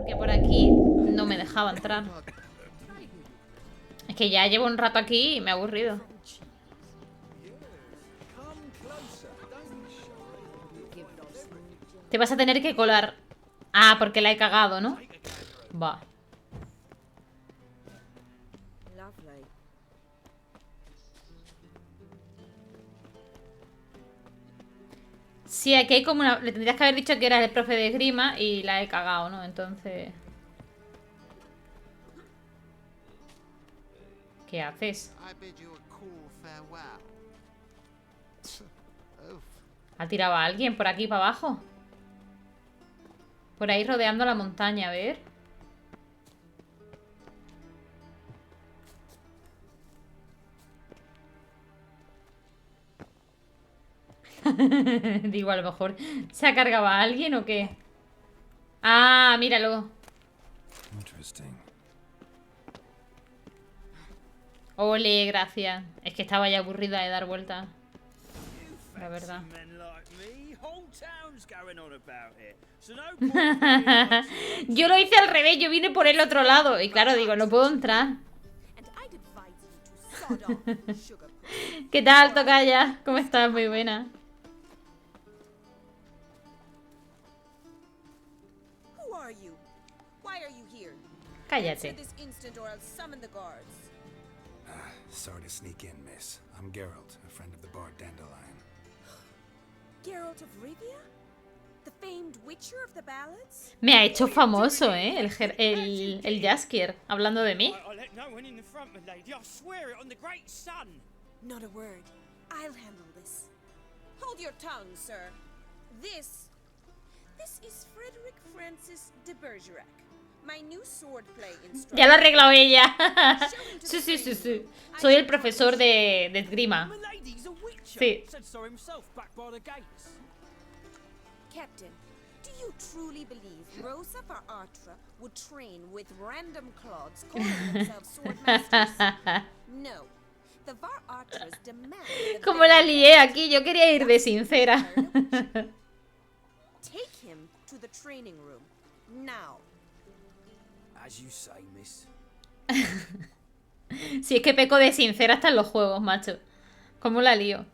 Porque por aquí no me dejaba entrar. Es que ya llevo un rato aquí y me he aburrido. Te vas a tener que colar. Ah, porque la he cagado, ¿no? Va. Sí, aquí hay como una... Le tendrías que haber dicho que eras el profe de esgrima y la he cagado, ¿no? Entonces... ¿Qué haces? ¿Ha tirado a alguien por aquí para abajo? Por ahí rodeando la montaña, a ver. Digo, a lo mejor ¿se ha cargado a alguien o qué? Ah, míralo. Ole, gracias. Es que estaba ya aburrida de dar vueltas. La verdad. Yo lo hice al revés, yo vine por el otro lado. Y claro, digo, no puedo entrar. ¿Qué tal, tocaya? ¿Cómo estás? Muy buena. Cállate. Sorry to sneak in, miss. I'm Geralt, a friend of the bard Dandelion. Geralt of Rivia? The famed witcher of the ballads? Me ha hecho famoso, ¿eh? El Jaskier, hablando de mí. Not a word. I'll handle this. Hold your tongue, sir. This is Frederick Francis de Bergerac, my new swordplay instructor. Ya lo ha arreglado ella. Sí, sí, sí, sí. Soy el profesor de esgrima. Sí. Captain, do you truly believe Rosa for Artra would train with random clods calling themselves swordmasters? No. The Var Artras demand the Como la lié aquí, yo quería ir de sincera. Take him to the training room now. As you say, miss. Si es que peco de sincera hasta en los juegos, macho. ¿Cómo la lío?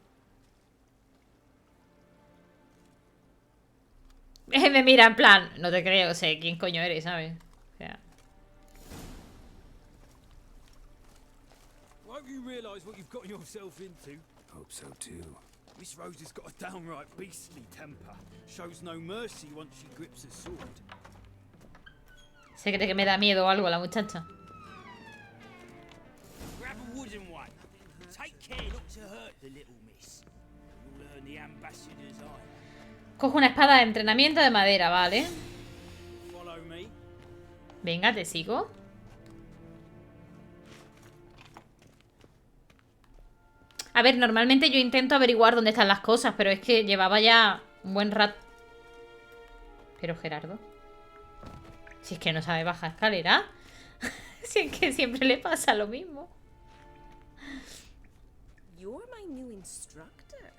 Me mira en plan, no te creo, sé quién coño eres, ¿sabes? O sea. Won't you realise what you've gotten yourself into? Hope so too. Miss Rose has got a downright beastly temper. Shows no mercy once she grips a sword. Se cree que me da miedo o algo la muchacha. Grab a wooden one. Take care not to hurt the little miss. You'll earn the ambassador's eye. Cojo una espada de entrenamiento de madera, ¿vale? Follow me. Venga, te sigo. A ver, normalmente yo intento averiguar dónde están las cosas, pero es que llevaba ya un buen rato. Pero Gerardo, si es que no sabe bajar escalera. Si es que siempre le pasa lo mismo. You're my new instructor.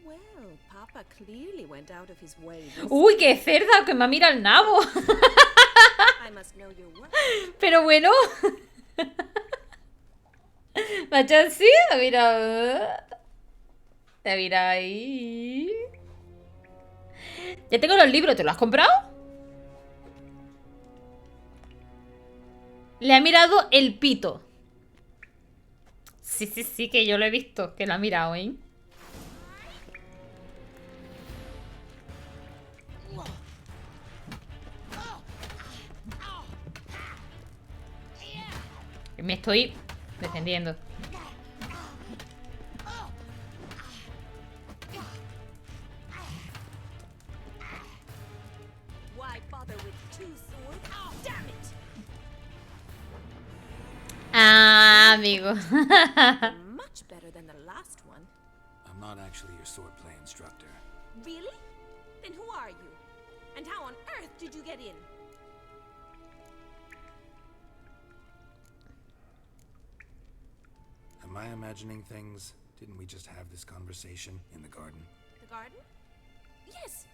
Well, Papa clearly went out of his way. Uy, qué cerda, que me mira el nabo. I must know your work. Pero bueno. Me ha hecho así, mira. Mira ahí. Ya tengo los libros, ¿te los has comprado? Le ha mirado el pito. Sí, sí, sí, que yo lo he visto, que lo ha mirado, ¿eh? Me estoy defendiendo. Why bother with two swords? Oh, damn it! Ah, amigo. Much better than the last one. I'm not actually your swordplay instructor. Really? Then who are you? And how on earth did you get in? Am I imagining things? Didn't we just have this conversation in the garden? The garden?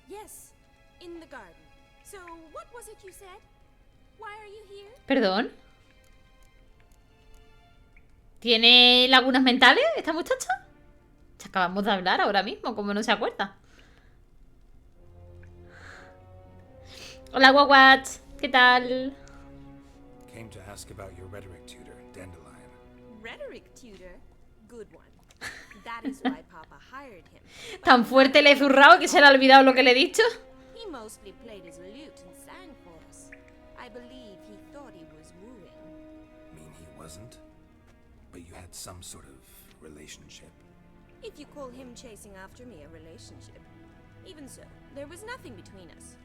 Yes, in the garden. So, what was it you said? Why are you here? Perdón. ¿Tiene lagunas mentales esta muchacha? Acabamos de hablar ahora mismo, como no se acuerda. Hola, Guaguat. ¿Qué tal? Came to ask about your rhetoric tutor, Dandelion. Rhetoric tutor? Good one. That is why Papa hired him. Tan fuerte le he zurrado que se le ha olvidado lo que le he dicho. He mostly played his lute and sang for us. I believe he thought he was wooing. Mean he wasn't? But you had some sort of relationship. If you call him chasing after me a relationship. Even so, there was nothing between us.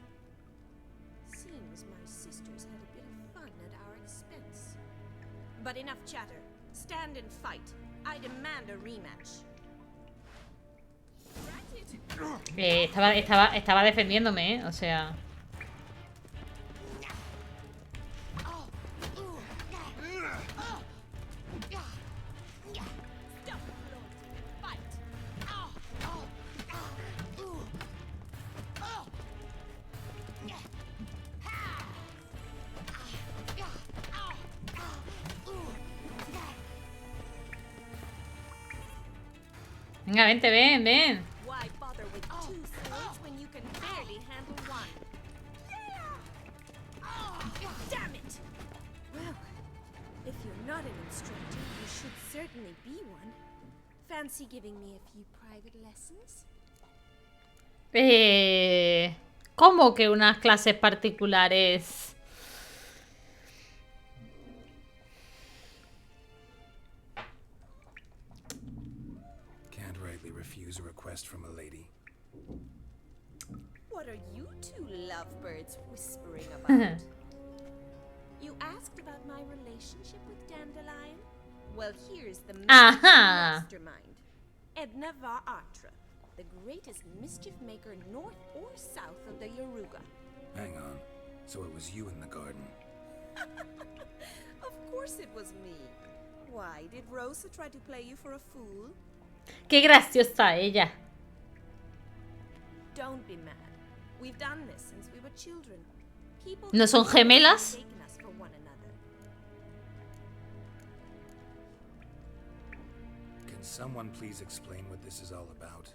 Seems my sisters had a bit of fun at our expense. But enough chatter. Stand and fight. I demand a rematch. Estaba defendiéndome, ¿eh? O sea... Venga, vente, ven, ven. Why bother with two swords when you can barely handle one? Damn it! Well, if you're not an instructor, you should certainly be one. Fancy giving me a few private lessons? ¿Cómo que unas clases particulares? Can't rightly refuse a request from a lady. What are you two lovebirds whispering about? You asked about my relationship with Dandelion? Well, here's the mastermind. Edna var Atra, the greatest mischief maker north or south of the Yoruga. Hang on. So it was you in the garden. Of course it was me. Why, did Rosa try to play you for a fool? Qué graciosa ella. Don't be mad. We've done this since we were children. People ¿No son gemelas? have taken us for one another. Can someone please explain what this is all about?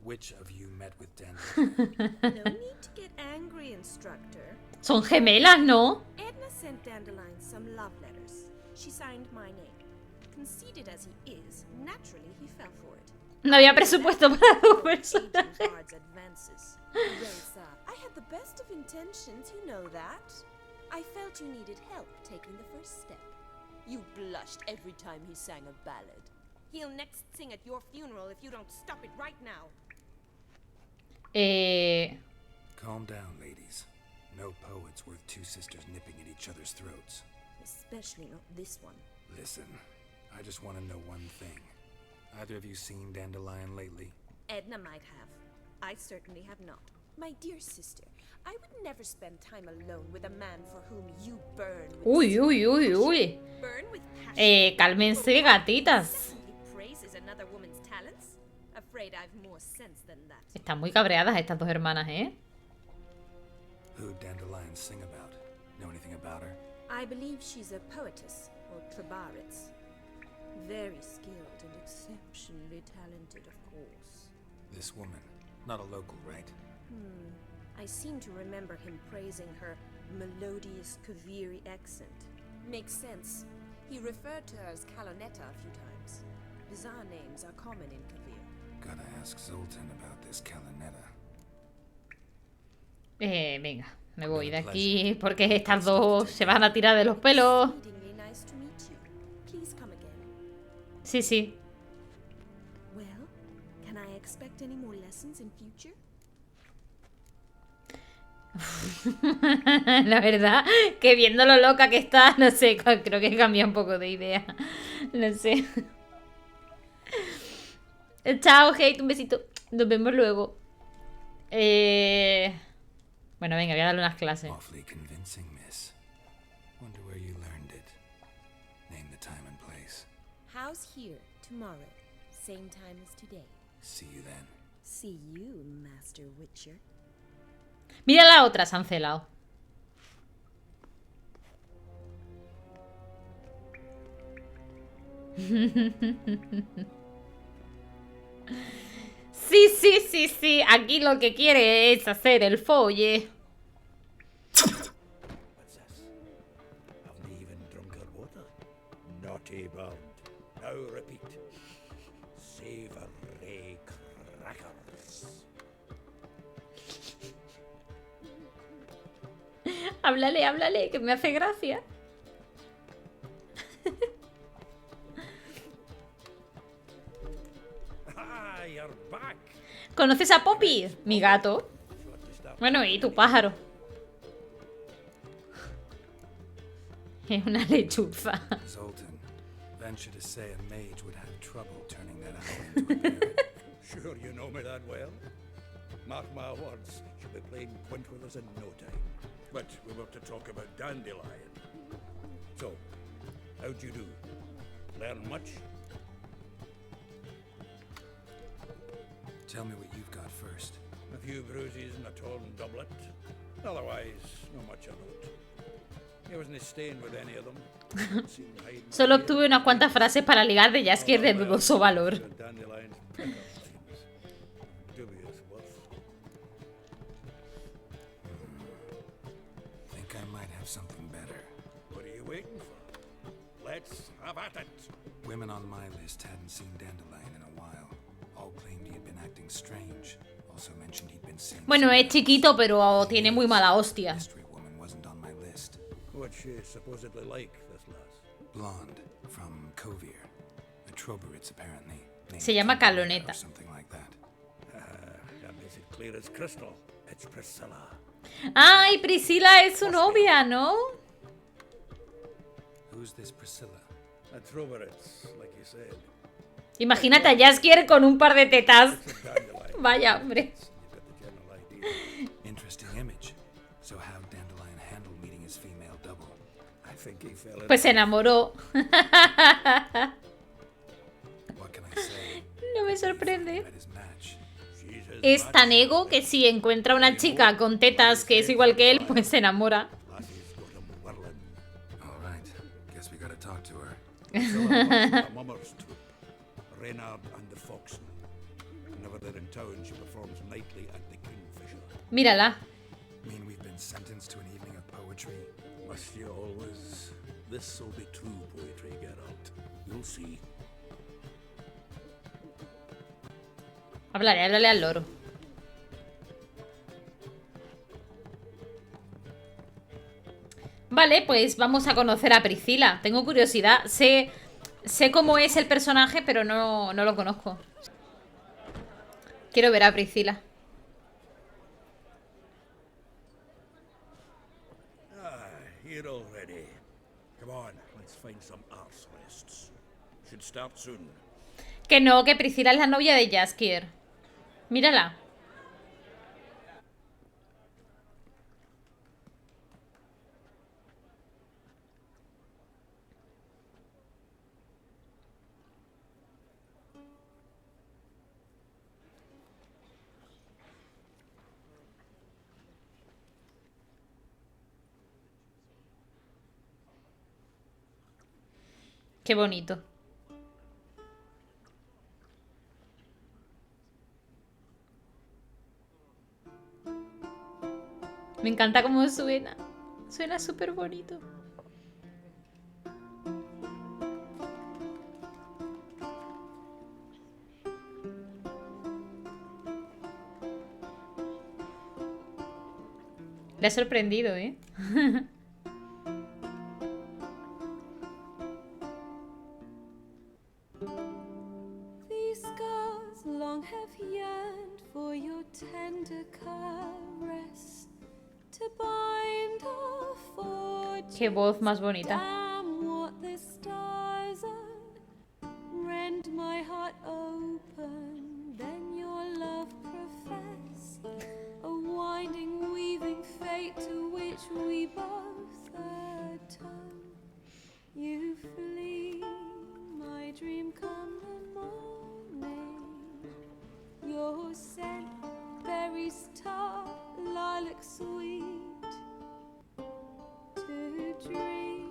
Which of you met with Dandelion? No need to get angry, instructor. Son gemelas, ¿no? Edna sent Dandelion some love letters. She signed my name. Conceited as he is, naturally he fell for it. No había presupuesto para dos personajes. Aging guards advances. Rosa, I had the best of intentions, you know that. I felt you needed help taking the first step. You blushed every time he sang a ballad. He'll next sing at your funeral if you don't stop it right now. Calm down, ladies. No poet's worth two sisters nipping at each other's throats. Especially not this one. Listen, I just want to know one thing. Either of you seen Dandelion lately? Edna might have. I certainly have not. My dear sister, I would never spend time alone with a man for whom you burn with Uy, uy, uy, uy. burn with passion. Cálmense, gatitas. Incessantly praises another woman's talents? Afraid I've more sense than that. Están muy cabreadas estas dos hermanas, ¿eh? Who'd Dandelion sing about? Know anything about her? I believe she's a poetess, or trabaritz. Very skilled and exceptionally talented, of course. This woman. Not a local, right? I seem to remember him praising her melodious Kaviri accent. Makes sense. He referred to her as Calonetta a few times. Bizarre names are common in Kavir. Gotta ask Zoltan about this Calonetta. Venga, me voy de aquí porque estas dos se van a tirar de los pelos. Exceedingly nice to meet you. Please come again. Sí, sí. Well, can I expect any more lessons in future? La verdad que viendo lo loca que está, no sé, creo que cambia un poco de idea. No sé. Chao, Hate, un besito. Nos vemos luego. Bueno, venga, voy a darle unas clases. Awfully convincing, miss. Wonder where you learned it. Name the time and place. House here, tomorrow. Same time as today. See you then. See you, Master Witcher. Mira la otra, se han celado. Sí, sí, sí, sí. Aquí lo que quiere es hacer el folle. What's this? Haven't even drunk her water. Naughty bird. Now repeat. Savory crackers. Háblale, háblale, que me hace gracia. Ah, you're back. ¿Conoces a Poppy? Mi gato. Sure to start Bueno, y tu pájaro. Es una lechuza. Zoltan, venture to say a mage would have trouble turning that owl into a parrot. Sure you know me that well? Mark my words, she'll be playing quint with us in no time. But we were to talk about Dandelion. So, how'd you do? Learn much? Tell me what you've got first. A few bruises and a torn doublet. Otherwise, not much of note. He wasn't staying with any of them. Seen hiding Solo here. obtuve unas cuantas frases para ligar de Jaskier de dudoso valor. Dandelion's pickle seems dubious worth. Think I might have something better. What are you waiting for? Let's have at it. Women on my list hadn't seen Dandelion in a while. All claimed he had been acting strange. Also mentioned he'd been seeing. Bueno, es chiquito, pero tiene muy mala hostia. Mystery woman wasn't on my list. What's she supposedly like, this lass? Blonde, from Kovier. A Troberitz, apparently. Named Se llama Kovier or Caloneta. something like that. That makes it clear as crystal. It's Priscilla. Ay, Priscila es su novia, ¿no? Who's this Priscilla? A Troberitz, like you said. Imagínate a Jaskier con un par de tetas. It's a dandelion. Vaya, hombre. You've got the general idea. Interesting image. So how'd Dandelion handle meeting his female double? I think he fell in Pues se enamoró. What can I say? No me sorprende. Met his match. She's his Es match. tan ego que si encuentra una chica con tetas que es igual que él, pues se enamora. Lassie's got him whirling. All right. Guess we gotta talk to her. Priscilla works for Mummer's troupe. Reynard and the Foxen. Whenever they're in town, she performs nightly at the Kingfisher. Mírala. Mean we've been sentenced to an evening of poetry? Must you always? This'll be true poetry, Geralt. You'll see. Háblale, háblale al loro. Vale, pues vamos a conocer a Priscila. Tengo curiosidad. Sé cómo es el personaje, pero no lo conozco. Quiero ver a Priscila. Here already. Come on, let's find some arse rests. Should start soon. Que no, que Priscila es la novia de Jaskier. Mírala. Qué bonito. Me encanta cómo suena. Suena súper bonito. Le ha sorprendido, ¿eh? These scars long have yearned for your tender caress to bind our fortune. Qué voz más bonita. Damn what the stars are. Rend my heart open, then your love profess. A winding, weaving fate to which we both atone. You flee, my dream come the morning. Your scent, berries tart, lilac sweet. To dream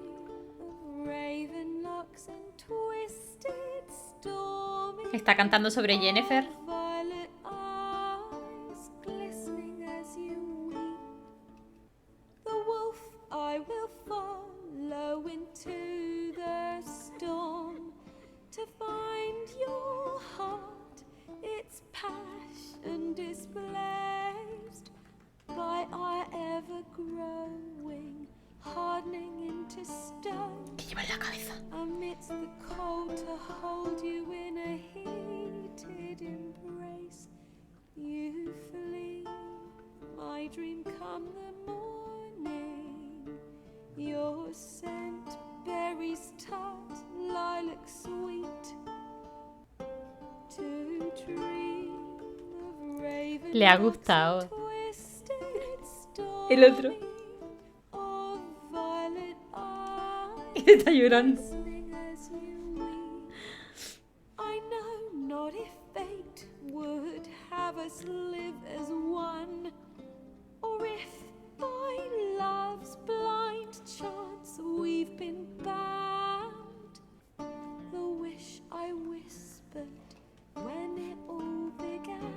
Está cantando sobre Jennifer. Violet eyes glistening as you weep. The wolf I will follow into the storm to find your heart, its passion displaced by our ever-growing, hardening into stone. Que lleva en la cabeza. Amidst the cold to hold you in a heated embrace. You flee, my dream come the morning. Your scent, berries tart, lilac sweet. To dream of raven Le ha gustado. twisted El otro. stormy of violet eyes. Y está llorando. Listening as you weep. I know not if fate would have us live as one, or if by love's blind chance we've been bound. The wish I whispered when it all began,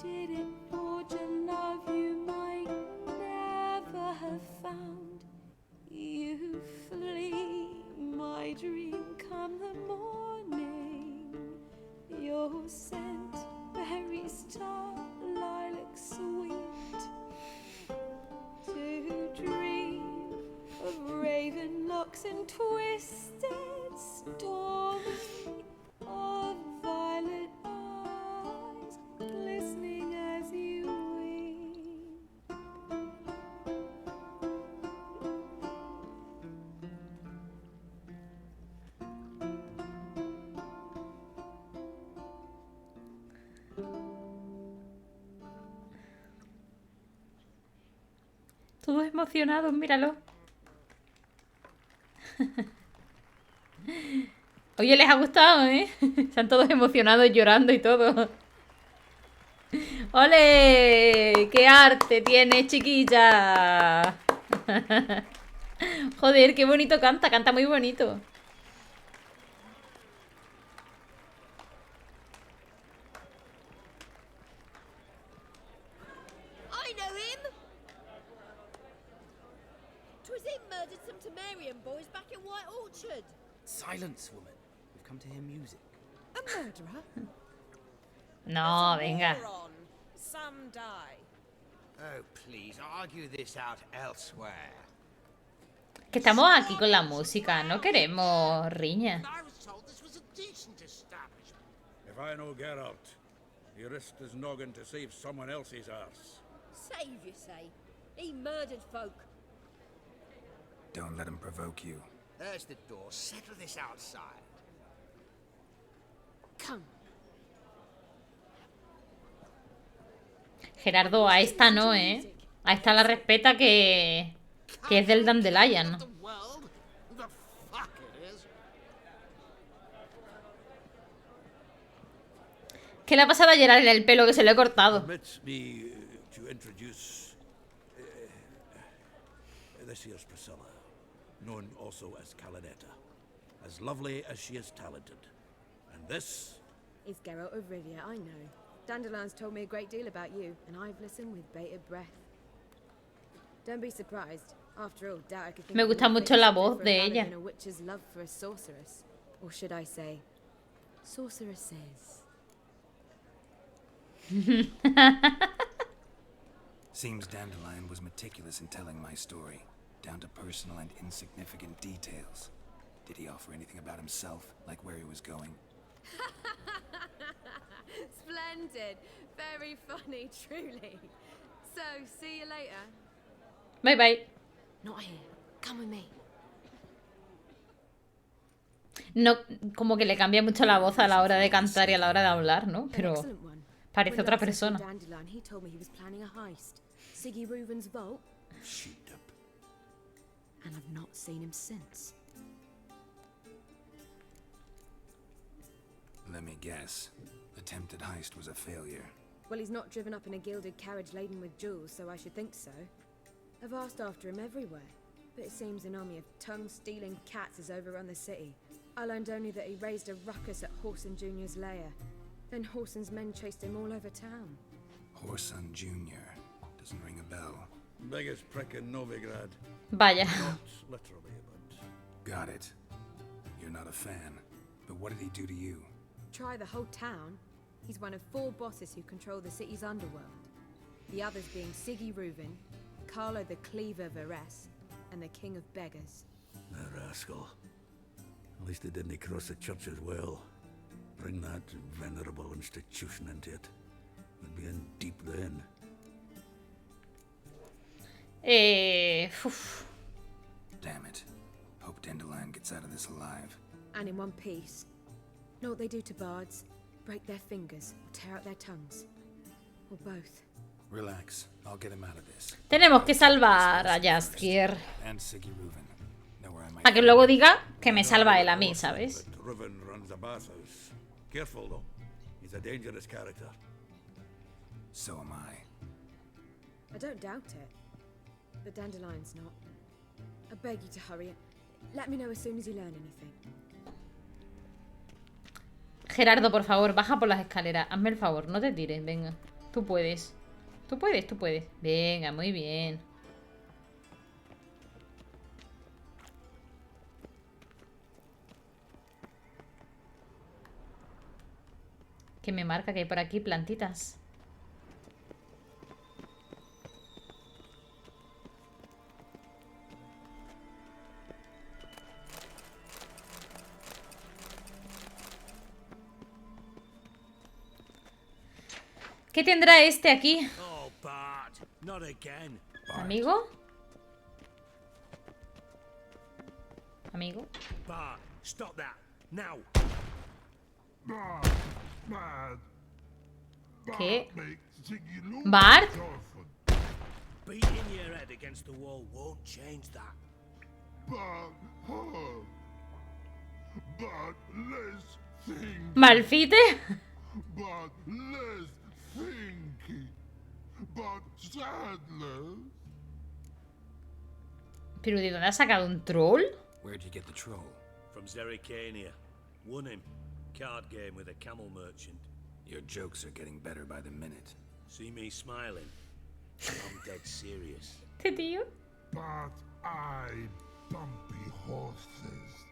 did it forge a love you might never have found? You flee, my dream come the morning. Your scent, berries tart, lilac sweet. To dream of raven locks and twisted stormy of violet eyes glistening as you weep. Todos emocionados, míralo. Oye, les ha gustado, ¿eh? Están todos emocionados, llorando y todo. ¡Ole! ¡Qué arte tiene, chiquilla! Joder, qué bonito canta. Canta muy bonito. I know him! 'Twas him murdered some Temerian boys back in White Orchard. Silence, woman. We've come to hear music. A murderer? No, venga. Moron. Some die. Oh, please, argue this out elsewhere. Que estamos aquí con la música. No queremos riña. I was told this was a decent establishment. If I know Geralt, he risked his noggin to save someone else's arse. Save, you say? He murdered folk. Don't let him provoke you. There's the door. Settle this outside. Come. Gerardo, a esta no, ¿eh? A esta la respeta que es del Dandelion. The world? The fuck it is. ¿Qué le ha pasado a Gerard en el pelo que se le ha cortado? Permit me to introduce this here's Priscilla, known also as Calinetta, as lovely as she is talented. And this It's Geralt of Rivia, I know. Dandelion's told me a great deal about you, and I've listened with bated breath. Don't be surprised. After all, doubt I could think Me of gusta more mucho fitting la subject voz for a de ballad ella. than a witch's love for a sorceress. Or should I say, sorceresses. Seems Dandelion was meticulous in telling my story, down to personal and insignificant details. Did he offer anything about himself, like where he was going? Splendid. Very funny, truly. So, see you later. Bye bye. Not here. Come with me. No, como que le cambia mucho la voz a la hora de cantar y a la hora de hablar, ¿no? An Pero excellent one. parece When otra Lux said persona. Dandelion, he told me he was planning a heist. Siggy Reuben's vault, sheeped up. and I've not seen him since. Let me guess. Attempted heist was a failure. Well, he's not driven up in a gilded carriage laden with jewels, so I should think so. I've asked after him everywhere, but it seems an army of tongue-stealing cats has overrun the city. I learned only that he raised a ruckus at Horson Jr.'s lair. Then Horson's men chased him all over town. Horson Jr. Doesn't ring a bell. Biggest prick in Novigrad. Vaya. Not literally, but... Got it. You're not a fan. But what did he do to you? Try the whole town. He's one of 4 bosses who control the city's underworld. The others being Siggy Reuven, Carlo the Cleaver Varese, and the King of Beggars. The rascal. At least he didn't cross the church as well. Bring that venerable institution into it. We'd be in deep then. Damn it. Hope Dandelion gets out of this alive. And in one piece. Know what they do to bards? Break their fingers, or tear out their tongues. Or both. Relax. I'll get him out of this. Tenemos que salvar a Jaskier. And Siggy Reuven. Know where I might Para que luego diga que me salva él a mí, ¿sabes? But Reuven runs a bathhouse. Careful though. He's a dangerous character. So am I. I don't doubt it. But Dandelion's not. I beg you to hurry. Let me know as soon as you learn anything. Gerardo, por favor, baja por las escaleras. Hazme el favor, no te tires, venga. Tú puedes. Tú puedes, tú puedes. Venga, muy bien. Que me marca que hay por aquí plantitas. ¿Qué tendrá este aquí? Oh, Bart, not again. ¿Amigo? ¿Amigo? Bart, stop that, now. ¿Qué? ¿Bart? Beating your head against the wall won't change that. ¿Malfite? ¿Pero de dónde ha sacado un troll? Where'd you get the troll? From Zerrikania. Won him. Card game with a camel merchant. Your jokes are getting better by the minute. See me smiling? I'm dead serious. ¿Este tío? But I bumpy horses.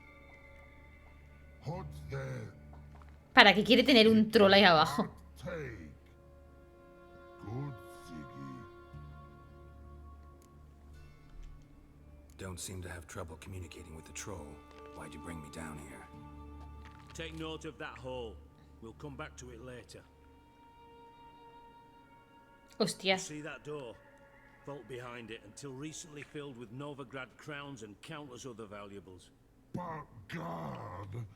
Hot there. ¿Para qué quiere tener un troll ahí abajo? Take. Good Siggy. Don't seem to have trouble communicating with the troll. Why'd you bring me down here? Take note of that hole. We'll come back to it later. Hostias. See that door? Vault behind it, until recently filled with Novigrad crowns and countless other valuables. But God.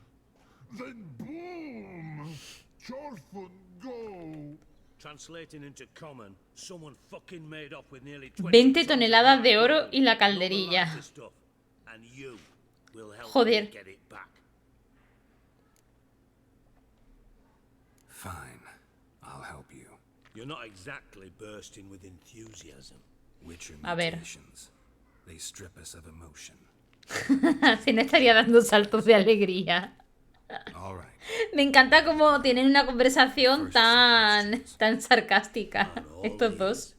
Then boom! Chorfun go! Translating into common, someone fucking made off with nearly 20 toneladas de oro y la calderilla. And you will help Joder. me get it back. Fine. I'll help you. You're not exactly bursting with enthusiasm. Witcher A ver. mutations. They strip us of emotion. Si no estaría dando saltos de alegría. All right. Me encanta cómo tienen una conversación tan sarcástica estos dos.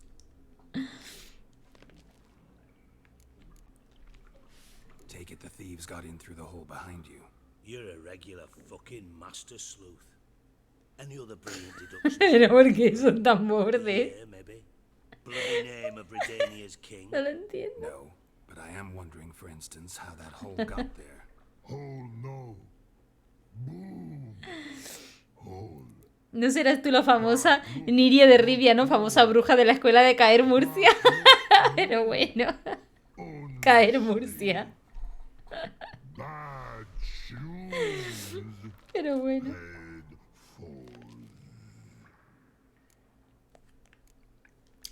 Take it the thieves got in through the hole behind you. You're a regular fucking master sleuth. Any other brilliant deductions? Pero ¿por qué son tan bordes? Yeah, maybe. Bloody name of Redania's king. No lo entiendo. No, but I am wondering, for instance, how that hole got there. Oh no. Boom. Hole. ¿No serás tú la famosa Niria de Rivia, no? Famosa bruja de la escuela de Caer Murcia. Pero bueno. Caer Murcia. Bad shoes. Pero bueno.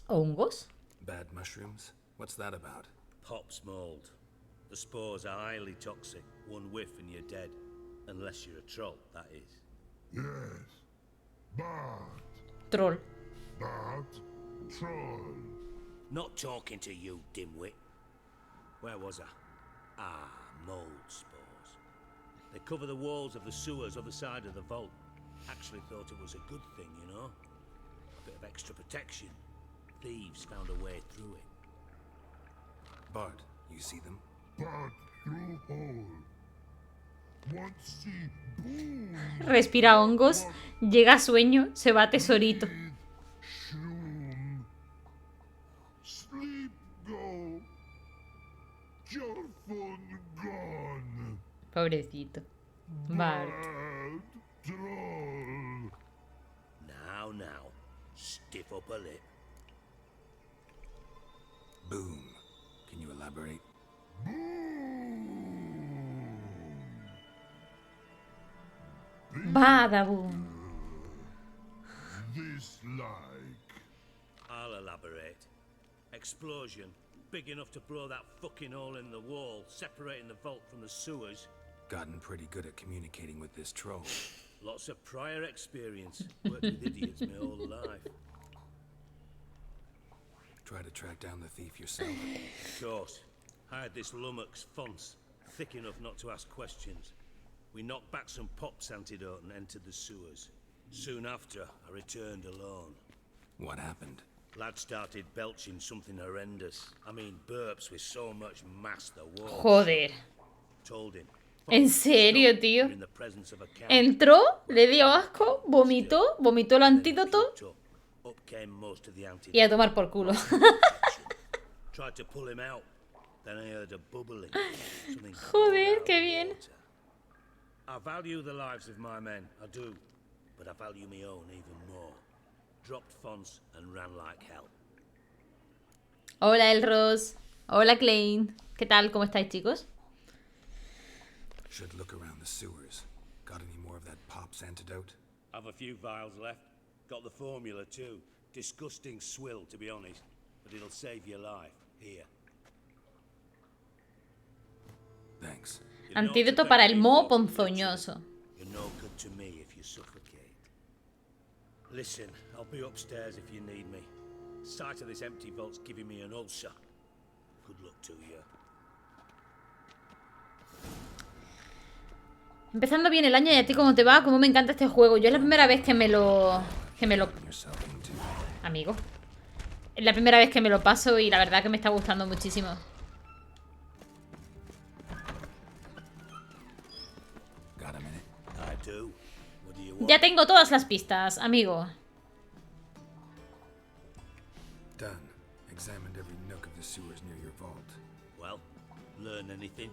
¿Hongos? Bad mushrooms? What's that about? Pop's mold. The spores are highly toxic. One whiff and you're dead. Unless you're a troll, that is. Yes. Bad. Troll. Bad. Troll. Not talking to you, dimwit. Where was I? Ah, mold spores. They cover the walls of the sewers other side of the vault. Actually thought it was a good thing, you know? A bit of extra protection. Thieves found a way through it. Bart, you see them? But through hole. Once see boom. Respira hongos, llega a sueño, se va a tesorito. Shroom. Sleep go. Your fun gone. Pobrecito. Bart. Bad troll. Now. Stiff up a lip. Boom. Can you elaborate? Badaboom. This like. I'll elaborate. Explosion. Big enough to blow that fucking hole in the wall, separating the vault from the sewers. Gotten pretty good at communicating with this troll. Lots of prior experience. Worked with idiots my whole life. Try to track down the thief yourself. Of course. I had this lummox fonce, thick enough not to ask questions. We knocked back some pop's antidote and entered the sewers. Soon after, I returned alone. What happened? Lad started belching something horrendous. I mean, burps with so much mass the walls. Joder. Told him. ¿En serio, tío? In the presence of a count. Entró, le dio asco, vomitó el antídoto Up came most of the antidote. y a tomar por culo. Tried to pull him out. Then I heard a bubbling. Something Joder, crawled qué out of the bien. water. I value the lives of my men, I do. But I value my own even more. Dropped fonts and ran like hell. Hola, Elros. Hola, Klein. ¿Qué tal? ¿Cómo estáis, chicos? Should look around the sewers. Got any more of that pop's antidote? I've a few vials left. Got the formula too. Disgusting swill, to be honest. But it'll save your life. Here. Thanks. You're no Antídoto to para beg el me moho for, ponzoñoso. You're no good to me if you suffocate. Listen, I'll be upstairs if you need me. Sight of this empty vault's giving me an ulcer. Good luck to you. Empezando bien el año, ¿y a ti cómo te va? ¿Cómo me encanta este juego? Yo es la primera vez que me lo... Yourself into. Amigo. Es la primera vez que me lo paso y la verdad que me está gustando muchísimo. Got a minute? I do. What do you want? Ya tengo todas las pistas, amigo. Done. Examined every nook of the sewers near your vault. Well, learn anything?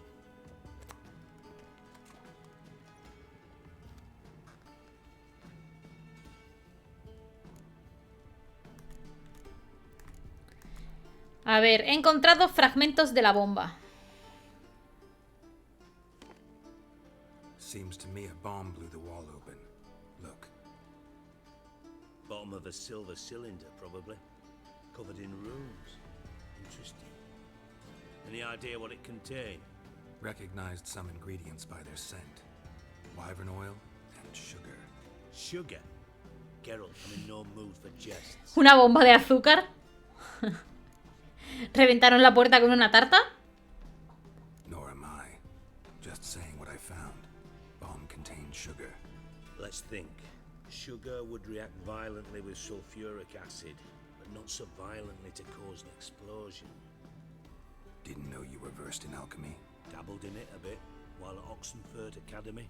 A ver, he encontrado fragmentos de la bomba. Seems to me a bomb blew the wall open. Look. Bottom of a silver cylinder, probably. Covered in runes. Interesting. Any idea what it contained? Recognized some ingredients by their scent. Wyvern oil and sugar. Sugar? Geralt, I'm in no mood for jests. ¿Una bomba de azúcar? ¿Reventaron la puerta con una tarta? Nor am I. Just saying what I found. Bomb contained sugar. Let's think. Sugar would react violently with sulfuric acid, but not so violently to cause an explosion. Didn't know you were versed in alchemy. Dabbled in it a bit while at Oxenford Academy.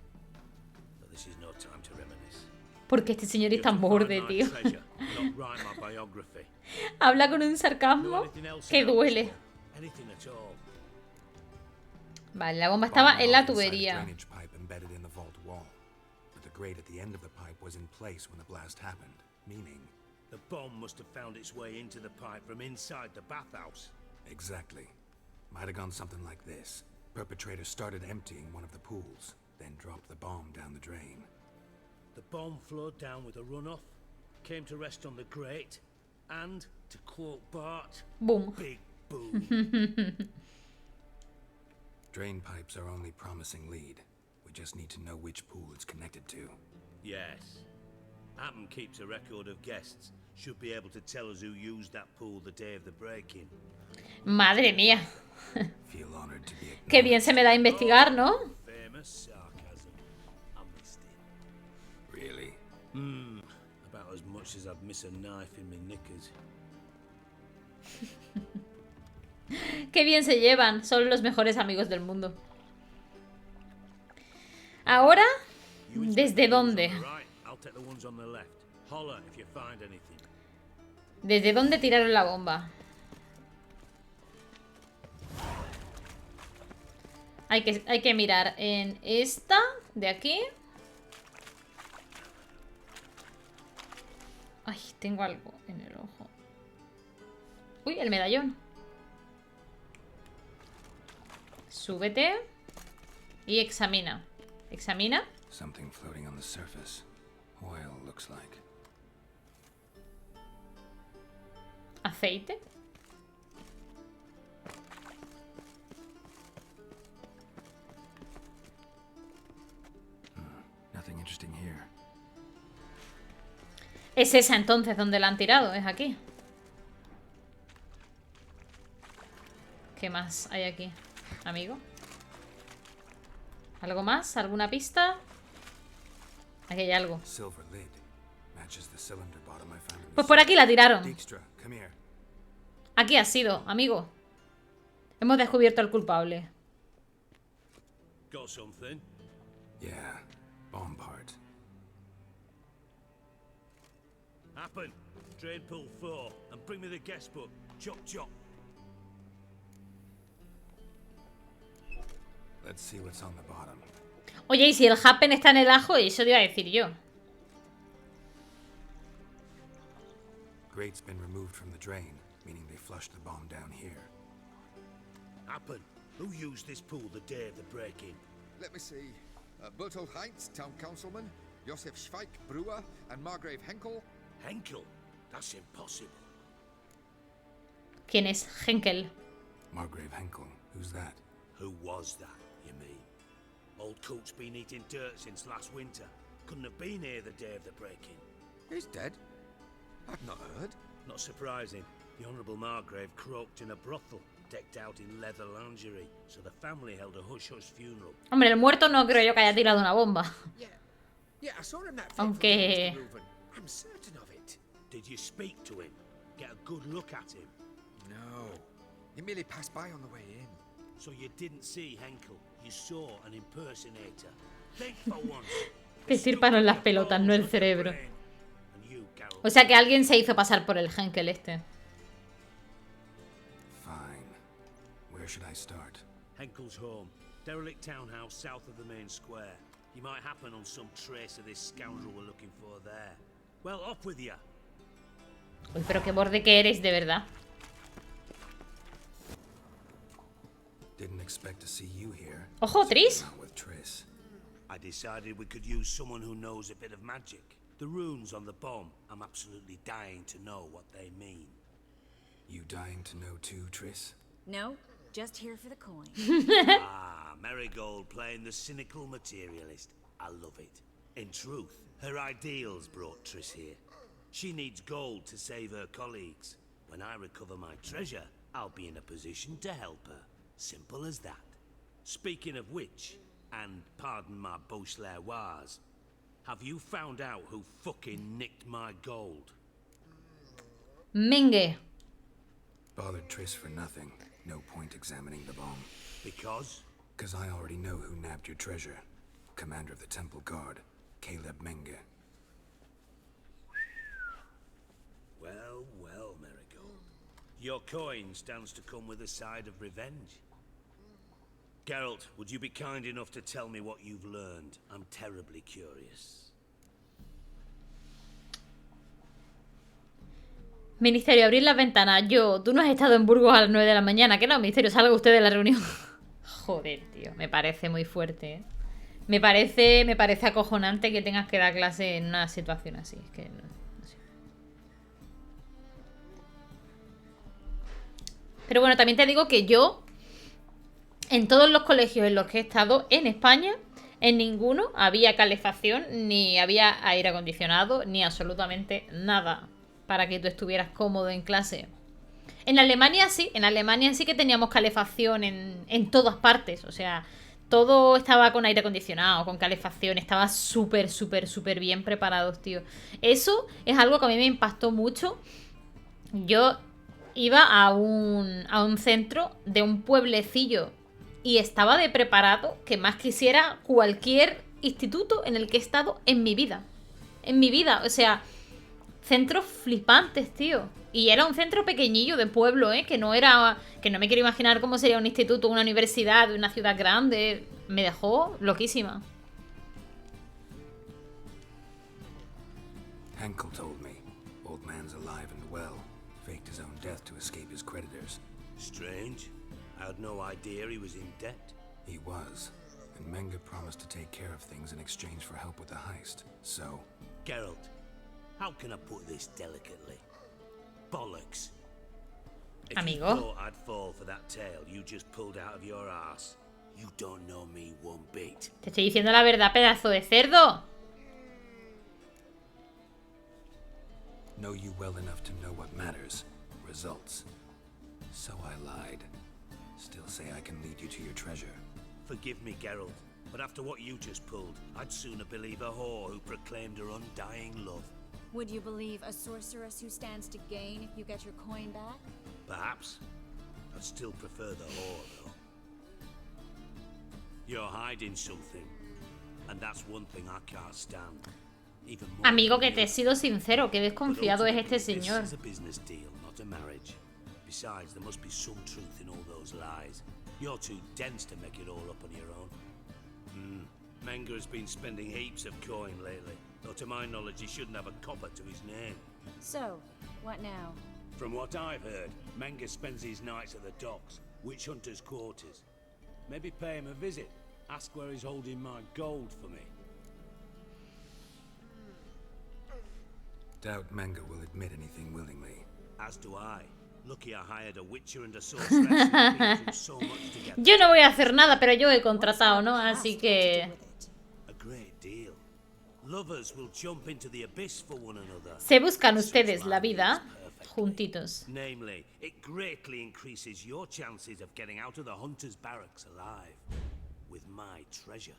But this is no time to reminisce. Porque este señor es tan borde, tío. Treasure, not write my biography. Habla con un Know sarcasmo anything else que about duele. this one? Anything at all? Vale, la bomba estaba Bomb en la went off inside a tubería. drainage pipe embedded in the vault wall. But the grate at the end of the pipe was in place when the blast happened, meaning... The bomb must have found its way into the pipe from inside the bathhouse. Exactly. Might have gone something like this. Perpetrator started emptying one of the pools, then dropped the bomb down the drain. The bomb flowed down with a runoff, came to rest on the grate, and, to quote Bart, Boom. big boom. Drain pipes are only promising lead. We just need to know which pool it's connected to. Yes. Appen keeps a record of guests. Should be able to tell us who used that pool the day of the break-in. Madre mía. Feel honored to be Qué bien se me da investigar, ¿no? Famous sarcasm. About as much as I'd miss a knife in my knickers. Qué bien se llevan. Son los mejores amigos del mundo. Ahora, ¿desde dónde? ¿Desde dónde tiraron la bomba? Hay que mirar en esta de aquí. Ay, tengo algo en el ojo. Uy, el medallón. Súbete y examina. Examina. Something floating on the surface. Oil looks like. Aceite. Nothing interesting here. Es esa entonces donde la han tirado, es aquí. ¿Qué más hay aquí, amigo? ¿Algo más? ¿Alguna pista? Aquí hay algo. Pues por aquí la tiraron. Aquí ha sido, amigo. Hemos descubierto al culpable. Got something? Yeah, bomb part. Happen. Trade pool 4 and bring me the guest book. Chop chop. Let's see what's on the bottom. Oye, ¿y si el happen está en el ajo? Eso te iba a decir yo. Grate's been removed from the drain, meaning they flushed the bomb down here. Happen. Who used this pool the day of the break-in? Let me see. Bertolt Heinz, town councilman, Josef Schweik, brewer, and Margrave Henkel. Henkel? That's impossible. ¿Quién es Henkel? Margrave Henkel. Who's that? Who was that, you mean? Old coot's been eating dirt since last winter. Couldn't have been here the day of the break-in. He's dead? I've not heard. Not surprising. The Honourable Margrave croaked in a brothel, decked out in leather lingerie, so the family held a hush-hush funeral. Hombre, el muerto no creo yo que haya tirado una bomba. Yeah, I saw him that Aunque... I'm certain of it. Did you speak to him? Get a good look at him? No. He merely passed by on the way in. So you didn't see Henkel. You saw an impersonator. Think for once. Te sirparon las pelotas, no el cerebro. O sea que alguien se hizo pasar por el Henkel este. Fine. Where should I start? Henkel's home. Derelict townhouse south of the main square. You might happen on some trace of this scoundrel we're looking for there. Well, off with you. Uy, pero qué borde que eres, de verdad. Didn't expect to see you here. Ojo, Tris. Not with Triss. I decided we could use someone who knows a bit of magic. The runes on the bomb, I'm absolutely dying to know what they mean. You dying to know too, Triss? No, just here for the coin. Ah, Marigold playing the cynical materialist. I love it. In truth, her ideals brought Triss here. She needs gold to save her colleagues. When I recover my treasure, I'll be in a position to help her. Simple as that. Speaking of which, and pardon my Beauclervoise, have you found out who fucking nicked my gold? Menge. Bothered Triss for nothing. No point examining the bomb. Because? Because I already know who nabbed your treasure. Commander of the Temple Guard, Caleb Menge. Well, well, Marigold. Your coin stands to come with a side of revenge. Geralt, would you be kind enough to tell me what you've learned? I'm terribly curious. Ministerio, abrir las ventanas. Tú no has estado en Burgos a las 9 de la mañana. ¿Qué no, Ministerio? Salga usted de la reunión. Joder, tío. Me parece muy fuerte, ¿eh? Me parece acojonante que tengas que dar clase en una situación así. Es que no sé. Pero bueno, también te digo que yo, en todos los colegios en los que he estado en España, en ninguno había calefacción, ni había aire acondicionado, ni absolutamente nada para que tú estuvieras cómodo en clase. En Alemania sí que teníamos calefacción en todas partes. O sea, Todo estaba con aire acondicionado, con calefacción. Estaba súper, súper, súper bien preparados, tío. Eso es algo que a mí me impactó mucho. Yo iba a un centro de un pueblecillo y estaba de preparado que más quisiera cualquier instituto en el que he estado en mi vida. En mi vida, o sea, centros flipantes, tío. Y era un centro pequeñillo de pueblo, que no era... Que no me quiero imaginar cómo sería un instituto, una universidad, una ciudad grande. Me dejó loquísima. Henkel told me. Old man's alive and well. Faked his own death to escape his creditors. Strange. I had no idea he was in debt. He was. And Menge promised to take care of things in exchange for help with the heist. So... Geralt, how can I put this delicately? Bollocks. If Amigo. you thought I'd fall for that tale you just pulled out of your arse, you don't know me one bit. Te estoy diciendo la verdad, pedazo de cerdo. Know you well enough to know what matters. Results. So I lied. Still say I can lead you to your treasure. Forgive me, Geralt, but after what you just pulled, I'd sooner believe a whore who proclaimed her undying love. Would you believe a sorceress who stands to gain if you get your coin back? Perhaps. I'd still prefer the whore, though. You're hiding something, and that's one thing I can't stand. Even more Amigo, que than te he you. sido sincero, qué But desconfiado es este ultimately, señor. This is a business deal, not a marriage. Besides, there must be some truth in all those lies. You're too dense to make it all up on your own. Menge has been spending heaps of coin lately, though to my knowledge he shouldn't have a copper to his name. So, what now? From what I've heard, Menge spends his nights at the docks, witch hunters' quarters. Maybe pay him a visit. Ask where he's holding my gold for me. Doubt Menge will admit anything willingly. As do I. Lucky I hired a witcher and a sorceress who've been through so much together. Yo no voy a hacer nada, pero yo he contratado, ¿no? Así que... A great deal. Lovers will jump into the abyss for one another. Se buscan ustedes la vida juntitos. Namely, it greatly increases your chances of getting out of the hunter's barracks alive with my treasure.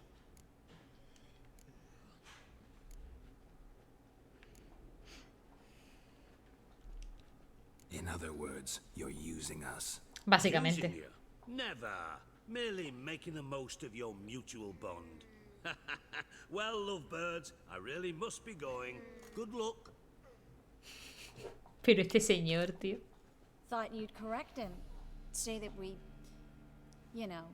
In other words, you're using us. Básicamente. Using you? Never. Merely making the most of your mutual bond. Well, lovebirds, I really must be going. Good luck. Pero este señor, tío. Thought you'd correct him. Say that we... You know.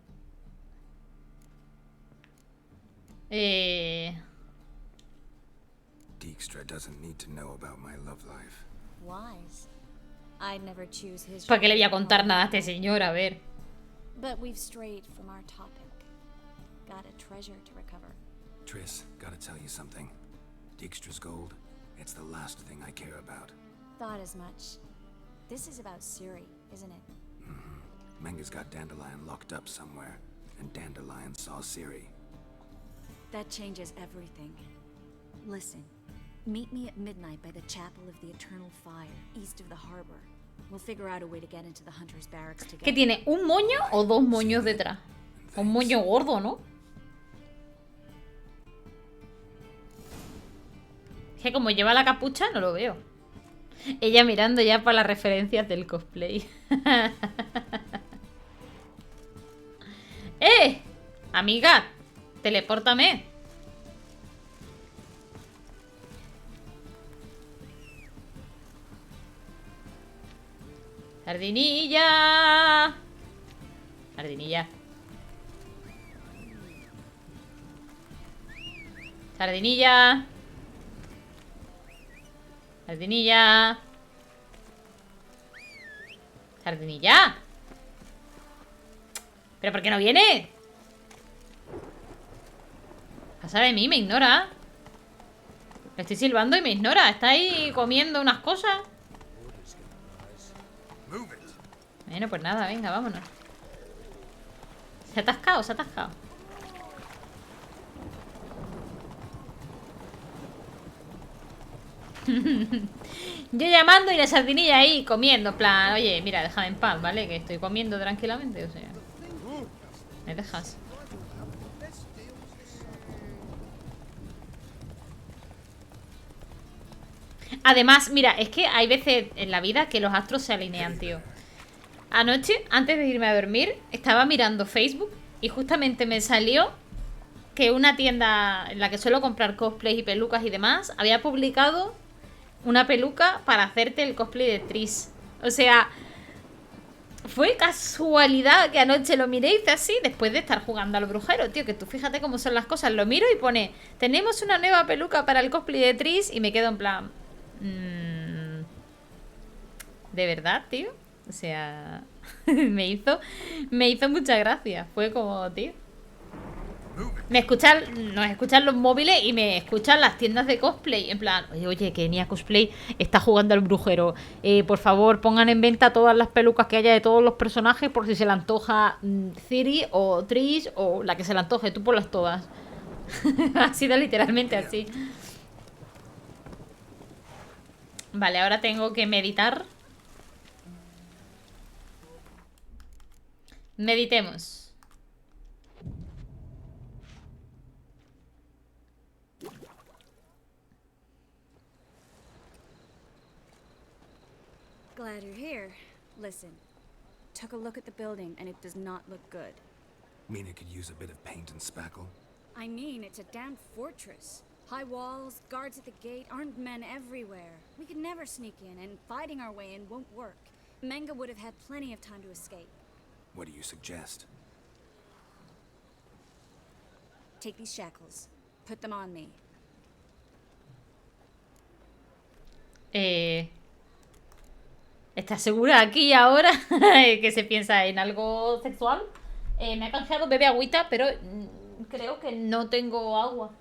Dijkstra doesn't need to know about my love life. Wise. I'd never choose his... ¿Para qué le voy a contar nada a este señor? A ver. But we've strayed from our topic. Got a treasure to recover. Triss, gotta tell you something. Dijkstra's gold, it's the last thing I care about. Thought as much. This is about Ciri, isn't it? Menge's got Dandelion locked up somewhere, and Dandelion saw Ciri. That changes everything. Listen, meet me at midnight by the Chapel of the Eternal Fire, east of the harbor. We'll figure out a way to get into the Hunter's Barracks together. ¿Qué tiene? ¿Un moño o dos moños detrás? Un moño gordo, ¿no? Es que como lleva la capucha no lo veo. Ella mirando ya para las referencias del cosplay. ¡Eh! Amiga, telepórtame. Sardinilla. Sardinilla. Sardinilla. Sardinilla. Sardinilla. ¿Pero por qué no viene? Pasa de mí, me ignora. Le estoy silbando y me ignora. Está ahí comiendo unas cosas. Bueno, pues nada, venga, vámonos. Se ha atascado, se ha atascado. Yo llamando y la sardinilla ahí comiendo. En plan, oye, mira, déjame en paz, ¿vale? Que estoy comiendo tranquilamente, o sea. ¿Me dejas? Además, mira, es que hay veces en la vida que los astros se alinean, tío. Anoche, antes de irme a dormir, estaba mirando Facebook y justamente me salió que una tienda en la que suelo comprar cosplays y pelucas y demás había publicado una peluca para hacerte el cosplay de Tris. O sea, fue casualidad que anoche lo miré y hice así después de estar jugando al brujero, tío. Que tú fíjate cómo son las cosas. Lo miro y pone, tenemos una nueva peluca para el cosplay de Tris y me quedo en plan... ¿de verdad, tío? O sea, me hizo mucha gracia. Fue como, tío. Nos escuchan los móviles y me escuchan las tiendas de cosplay. En plan, oye, que Nia Cosplay está jugando al brujero. Por favor, pongan en venta todas las pelucas que haya de todos los personajes por si se le antoja Ciri o Trish o la que se le antoje. Tú ponlas todas. Ha sido literalmente así. Vale, ahora tengo que meditar. Meditemos. Glad you're here. Listen, took a look at the building and it does not look good. Mean it could use a bit of paint and spackle? I mean, it's a damn fortress. High walls, guards at the gate, armed men everywhere. We could never sneak in, and fighting our way in won't work. Menga would have had plenty of time to escape. What do you suggest? Take these shackles. Put them on me. ¿Estás segura aquí ahora que se piensa en algo sexual? Me ha canjeado bebé agüita, pero creo que no tengo agua.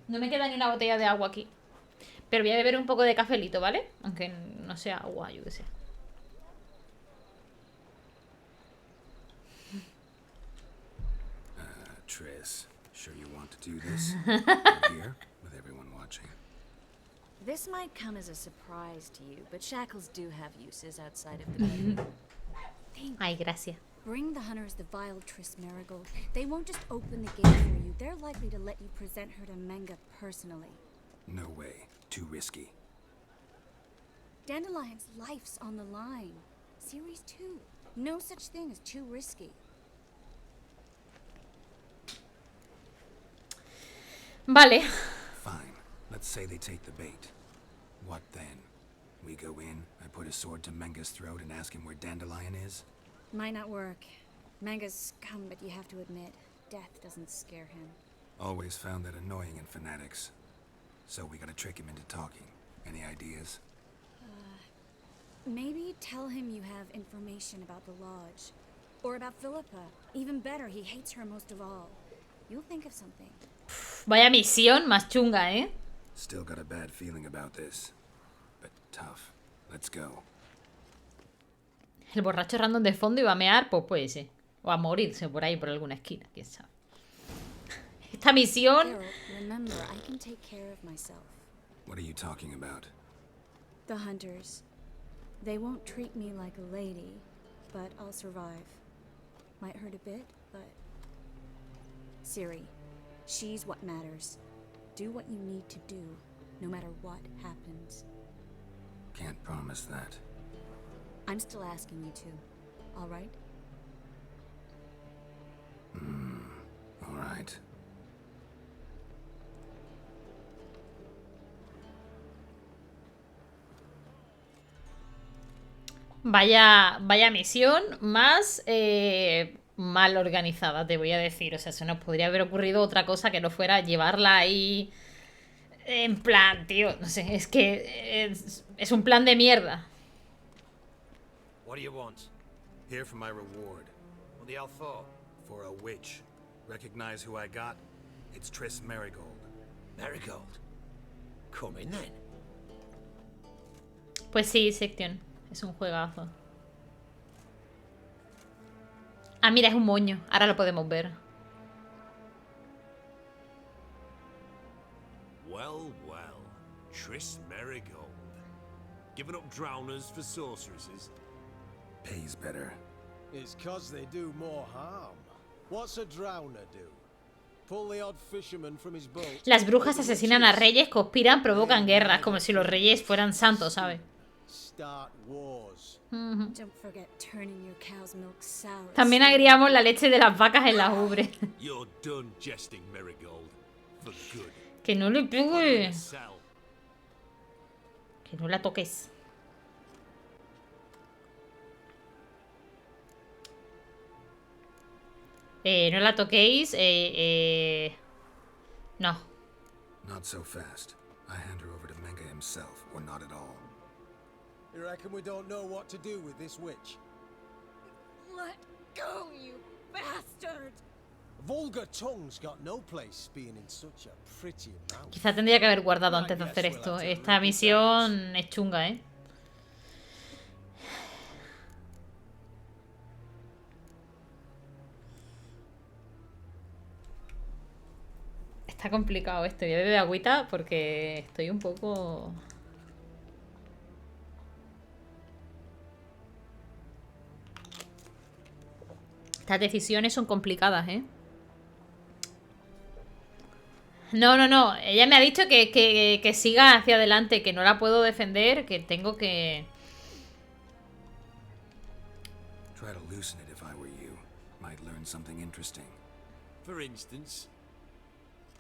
No me queda ni una botella de agua aquí. Pero voy a beber un poco de cafelito, ¿vale? Aunque no sea agua, yo que sé. Triss, sure you want to do this? Here, with everyone watching. This might come as a surprise to you, but shackles do have uses outside of the bedroom. Ay, gracias. Bring the hunters the vile Triss Marigold. They won't just open the gate for you. They're likely to let you present her to Menga personally. No way. Too risky. Dandelion's life's on the line. Series 2. No such thing as too risky. Vale. Fine. Let's say they take the bait. What then? We go in, I put a sword to Menga's throat and ask him where Dandelion is? Might not work. Menga's scum, but you have to admit, death doesn't scare him. Always found that annoying in fanatics. So we gotta trick him into talking. Any ideas? Maybe tell him you have information about the lodge. Or about Philippa. Even better, he hates her most of all. You'll think of something. Vaya misión más chunga, ¿eh? Still got a bad feeling about this. But tough. Let's go. El borracho random de fondo iba a mear, pues puede ser. O a morirse por ahí, por alguna esquina, quién sabe. Esta misión... Geralt, remember, I can take care of myself. What are you talking about? The hunters. They won't treat me like a lady, but I'll survive. Might hurt a bit, but... Ciri, she's what matters. Do what you need to do, no matter what happens. Can't promise that. I'm still asking you to, all right? All right. Vaya misión más mal organizada, te voy a decir. O sea, se nos podría haber ocurrido otra cosa que no fuera llevarla ahí en plan, tío. No sé, es que es un plan de mierda. What do you want? Here for my reward. What the hell for? For a witch. Recognize who I got? It's Triss Marigold. Marigold. Come in then. Pues sí, Section. Es un juegazo. Ah, mira, es un moño. Ahora lo podemos ver. Well, well. Triss Marigold. Giving up drowners for sorceresses? Pays better. It's 'cause they do more harm. What's a drowner do? Las brujas asesinan a reyes, conspiran, provocan guerras, como si los reyes fueran santos, ¿sabes? Don't forget turning your cow's milk sour. También agriamos la leche de las vacas en las ubres. You're done jesting, Marigold. For good. Que no le pegue. Cell. Que no la toques. No la toquéis. No. Not so fast. I hand her over to Menga himself, or not at all. You reckon we don't know what to do with this witch? Let go, you bastard! Vulgar tongue's got no place being in such a pretty mouth. Quizá tendría que haber guardado antes de hacer esto. Esta misión es chunga, ¿eh? Está complicado esto. Voy a beber agüita porque estoy un poco... Estas decisiones son complicadas, ¿eh? No, no, no. Ella me ha dicho que siga hacia adelante, que no la puedo defender, que tengo que... Try to loosen it if I were you. Might learn something interesting. For instance?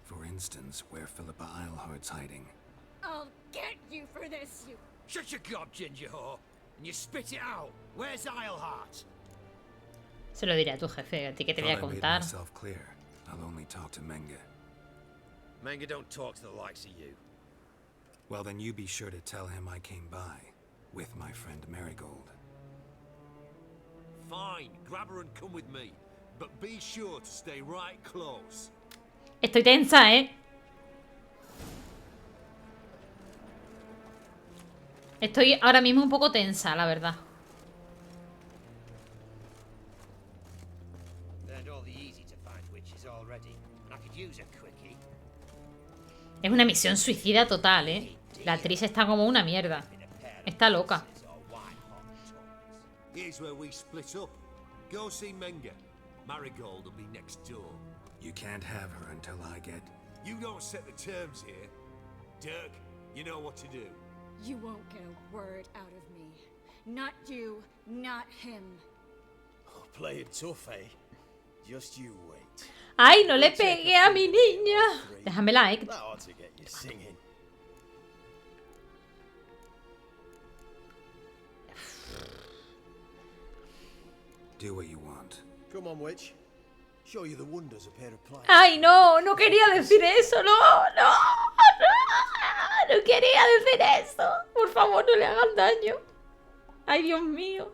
For instance, where Philippa Eilhart's hiding. I'll get you for this, you... Shut your gob, ginger whore, and you spit it out. Where's Eilhart? Se lo diré a tu jefe, a ti que te voy a Thought I made contar. myself clear. I'll only talk to Menga. Menga don't talk to the likes of you. Well, then you be sure to tell him I came by with my friend Marigold. Fine, grab her and come with me. But be sure to stay right close. Estoy tensa, ¿eh? Estoy ahora mismo un poco tensa, la verdad. Es una misión suicida total, ¿eh? La actriz está como una mierda. Está loca. Here's where we split up. Go see Menga. Marigold will be next door. You can't have her until I get... You don't set the terms here. Dirk, you know what to do. You won't get a word out of me. Not you, not him. Oh, playing tough, eh? Just you wait. ¡Ay, no le pegué a mi niña! Déjame like. That ought to get you singing. Do what you want. Come on, witch. Show you the wonders of pair of pliers. ¡Ay, no! No quería decir eso. ¡No! ¡No! ¡No! ¡No quería decir eso! Por favor, no le hagan daño. ¡Ay, Dios mío!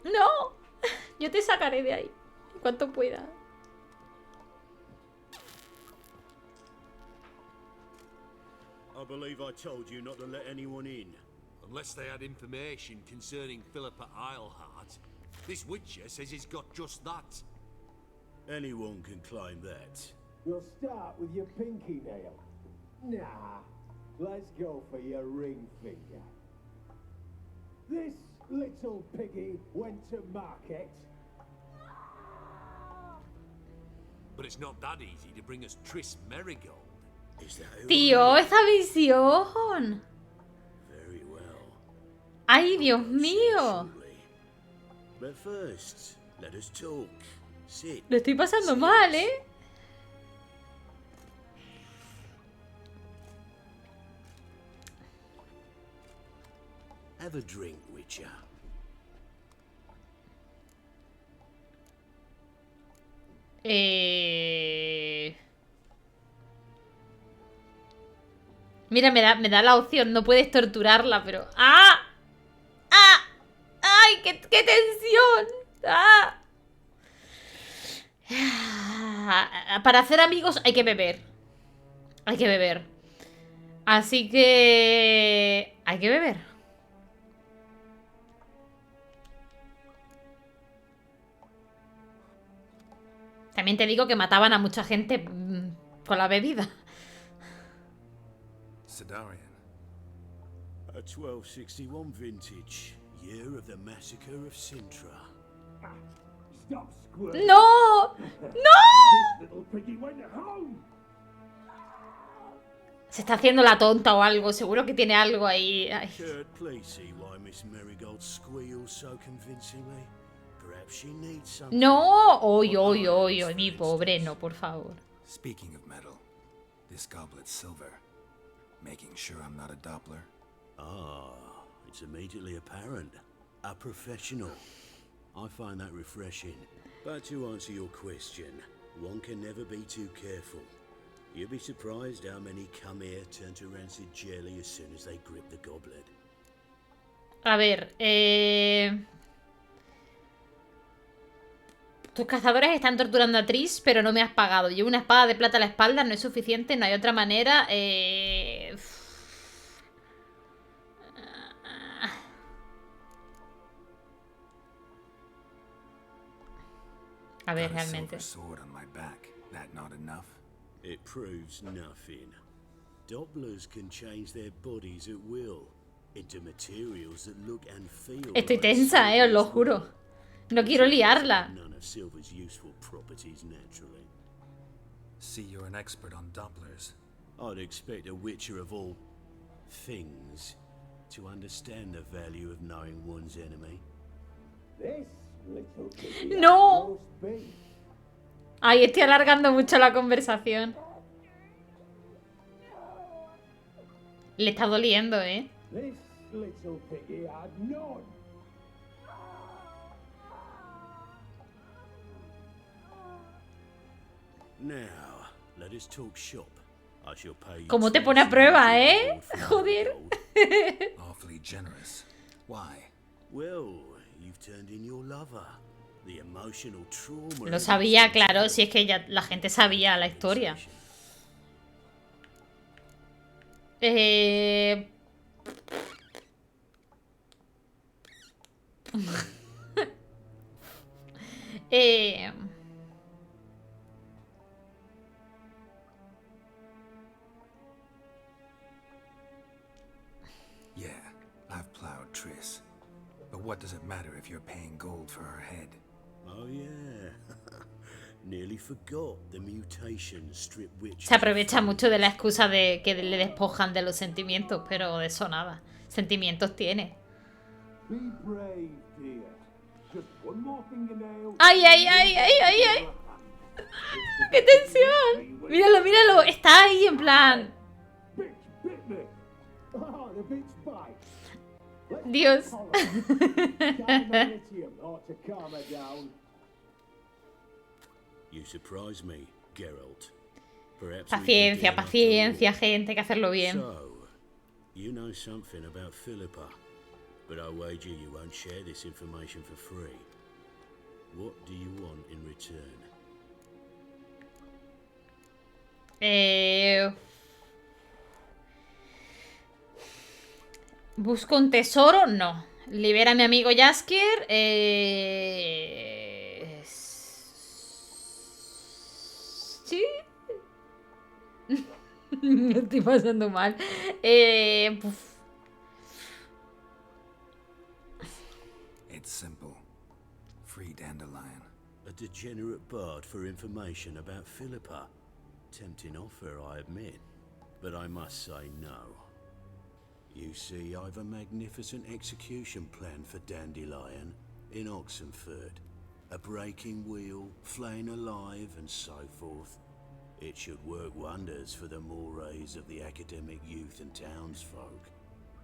¡No! Yo te sacaré de ahí. En cuanto pueda. I believe I told you not to let anyone in. Unless they had information concerning Philippa Eilhart. This witcher says he's got just that. Anyone can climb that. We'll start with your pinky nail. Nah, let's go for your ring finger. This little piggy went to market. But it's not that easy to bring us Triss Marigold. Is that who Tío, esta visión. Very well. ¡Ay, Dios mío! But first, let us talk. Sit. Lo estoy pasando mal, ¿eh? Have a drink, Witcher. Mira, me da la opción. No puedes torturarla, pero... ¡Ah! ¡Ah! ¡Ay! ¡Qué tensión! ¡Ah! Para hacer amigos hay que beber. Hay que beber. Así que... hay que beber. También te digo que mataban a mucha gente con la bebida. Sidarian. A 1261 vintage. Year of the massacre of Sintra. stop squirming. ¡No! ¡No! This little piggy went home. Se está haciendo la tonta o algo. Seguro que tiene algo ahí. Ay. Kurt, please see why Miss Marigold squeals so convincingly. Perhaps she needs something. ¡No! ¡Oy, oy, oy, oy! Mi pobre, no, por favor. Speaking of metal, this goblet's silver. Making sure I'm not a Doppler. Ah, it's immediately apparent. A professional. I find that refreshing. But to answer your question, one can never be too careful. You'd be surprised how many come here turn to rancid jelly as soon as they grip the goblet. A ver, tus cazadores están torturando a Trish, pero no me has pagado. Llevo una espada de plata a la espalda, no es suficiente, no hay otra manera. A ver, realmente. It proves nothing. Dopplers can change their bodies at will into materials that look and feel. Estoy tensa, os lo juro. No quiero liarla. None of silver's useful properties naturally. See, you're an expert on Dopplers. I'd expect a witcher of all things to understand the value of knowing one's enemy. This little piggy No. roast beef. Ay, estoy alargando mucho la conversación. Le está doliendo, ¿eh? This little piggy had none. Now, let us talk shop. I shall pay you. ¿Cómo te pone a prueba, eh? Joder. Awfully generous. Why? Well, you've turned in your lover. The emotional trauma. Lo sabía, claro, si es que ya la gente sabía la historia. Yeah, I've plowed Triss. But what does it matter if you're paying gold for her head? Oh yeah. Nearly forgot the mutation strip witch. Se aprovecha mucho de la excusa de que le despojan de los sentimientos, pero de eso nada. Sentimientos tiene. Be brave, dear. Just one more fingernail. ¡Ay, ay, ay, ay, ay, ay! ¡Qué tensión! Míralo, míralo. Está ahí en plan... Bitch bit me. Oh, the bitch bite. Let's Dios. Lithium ought to calm her down. You surprise me, Geralt. Perhaps Paciencia, paciencia, gente, hay que hacerlo bien. So, you know something about Philippa, but I wager you won't share this information for free. What do you want in return? ¿Busco un tesoro? No. Libera a mi amigo Jaskier. Sí. Me estoy pasando mal. It's simple. Free Dandelion. A degenerate bard for information about Philippa. Tempting offer, I admit, but I must say no. You see, I've a magnificent execution plan for Dandelion in Oxenford. A breaking wheel, flaying alive, and so forth. It should work wonders for the mores of the academic youth and townsfolk.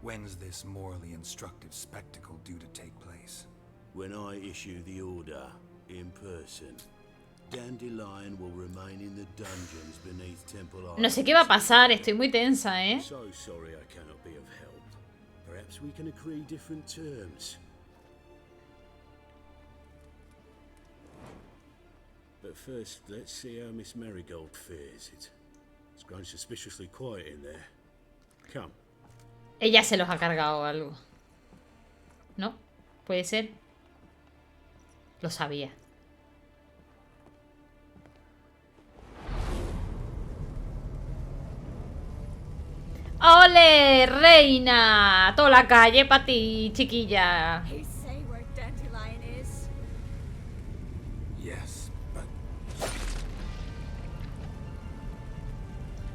When's this morally instructive spectacle due to take place? When I issue the order, in person, Dandelion will remain in the dungeons beneath Temple Island. No sé qué va a pasar, estoy muy tensa, ¿eh? So sorry I cannot be of help. Perhaps we can agree different terms. But first, let's see how Miss Marigold fares. It's grown suspiciously quiet in there. Come. Ella se los ha cargado o algo. ¿No? ¿Puede ser? Lo sabía. ¡Ole, reina! Toda la calle para ti, chiquilla. Hey, say where Dandelion is.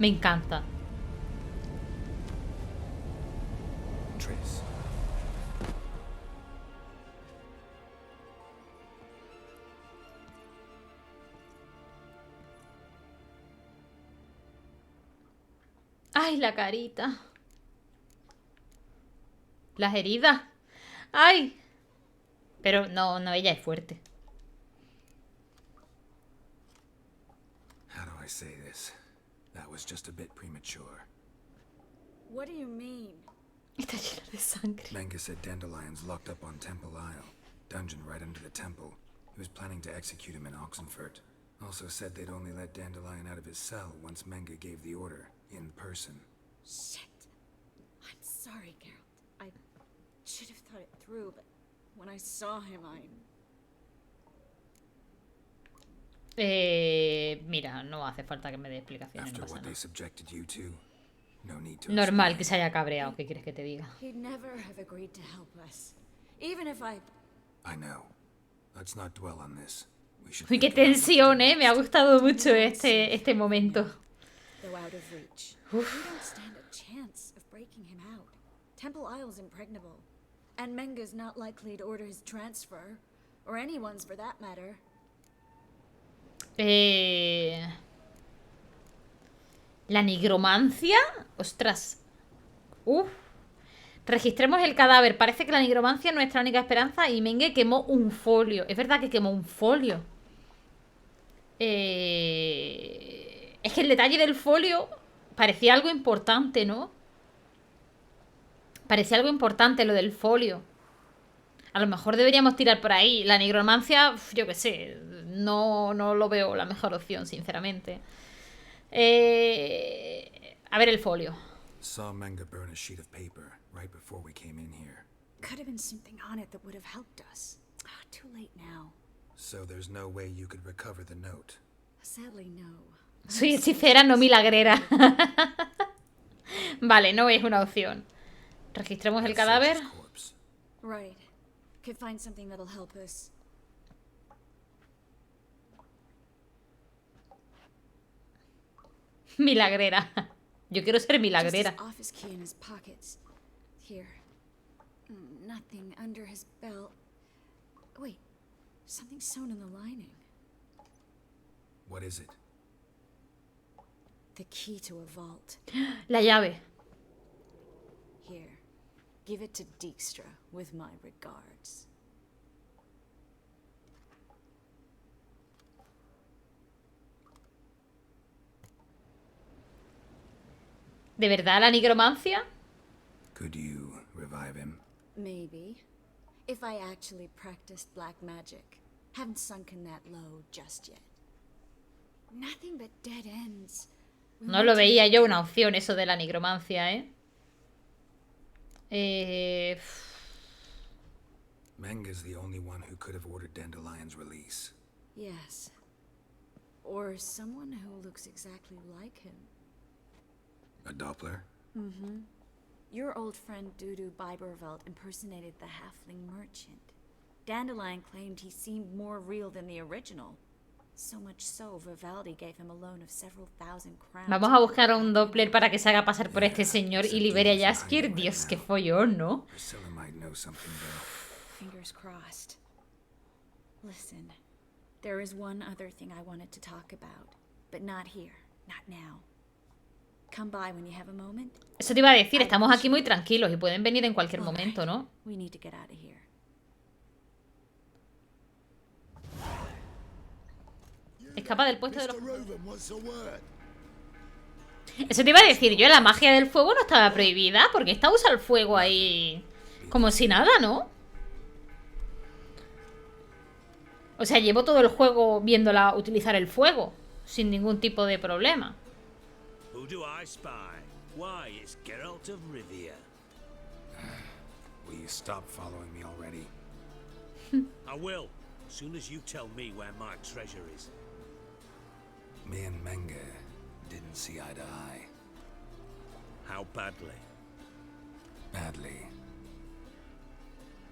Me encanta. Tris. Ay, la carita. Las heridas. Ay. Pero no, ella es fuerte. How do I say this? That was just a bit premature. What do you mean? Está lleno de sangre. Manga said Dandelion's locked up on Temple Isle. Dungeon right under the temple. He was planning to execute him in Oxenfurt. Also said they'd only let Dandelion out of his cell once Manga gave the order, in person. Shit. I'm sorry, Geralt. I should have thought it through, but when I saw him, Mira, no hace falta que me dé explicaciones. After No pasa what they nada. subjected you to, no need to Normal explain. que se haya cabreado. ¿Qué quieres que te diga? he'd never have agreed to help us. Even if I know. Let's not dwell on this. We should Uy, qué think about what to do tensión, ¿eh? Me ha gustado mucho este momento. though out of reach. We don't stand a chance of breaking him out. Temple Isle's impregnable. And Menga's not likely to order his transfer. Or anyone's for that matter. La nigromancia. Ostras. Registremos el cadáver. Parece que la nigromancia es nuestra única esperanza. Y Menge quemó un folio. Es verdad que quemó un folio. Es que el detalle del folio parecía algo importante, ¿no? Parecía algo importante lo del folio. A lo mejor deberíamos tirar por ahí. La nigromancia, yo qué sé. No lo veo la mejor opción, sinceramente. A ver el folio. Saw Manga burn a sheet of paper right before we came in here. Could have been something on it that would have helped us. Too late now. So there's no way you could recover the note. Sadly, no. Soy hechicera, no milagrera. Vale, no es una opción. Registremos el cadáver. Right. Could find something that'll help us. Milagrera. Yo quiero ser milagrera. Just his office key in his pockets. Here. Nothing under his belt. Wait. Something sewn in the lining. What is it? The key to a vault. La llave. Here. Give it to Dijkstra with my regards. ¿De verdad la nigromancia? Could you revive him? Maybe. If I actually practiced black magic. Haven't sunken that low just yet. Nothing but dead ends. No lo veía yo una opción eso de la nigromancia, ¿eh? Manga's the only one who could have ordered Dandelion's release. Yes. Or someone who looks exactly like him. A Doppler? Mm-hmm. Your old friend Dudu Biberveld impersonated the halfling merchant. Dandelion claimed he seemed more real than the original. So much so, Vivaldi gave him a loan of several thousand crowns. Vamos a buscar a un Doppler para que se haga pasar por este señor y libere a Jaskier. Dios, qué follón, ¿no? Priscilla might know something though. Fingers crossed. Listen, there is one other thing I wanted to talk about, but not here, not now. Come by when you have a moment. Eso te iba a decir, estamos aquí muy tranquilos y pueden venir en cualquier momento, ¿no? We need to get out of here. Escapa del puesto de los... Reuben wants a word. Eso te iba a decir yo, la magia del fuego no estaba prohibida, porque esta usa el fuego ahí como si nada, ¿no? O sea, llevo todo el juego viéndola utilizar el fuego sin ningún tipo de problema. Who do I spy? Why, it's Geralt of Rivia. Will you stop following me already? I will, as soon as you tell me where my treasure is. Me and Manga didn't see eye to eye. How badly? Badly.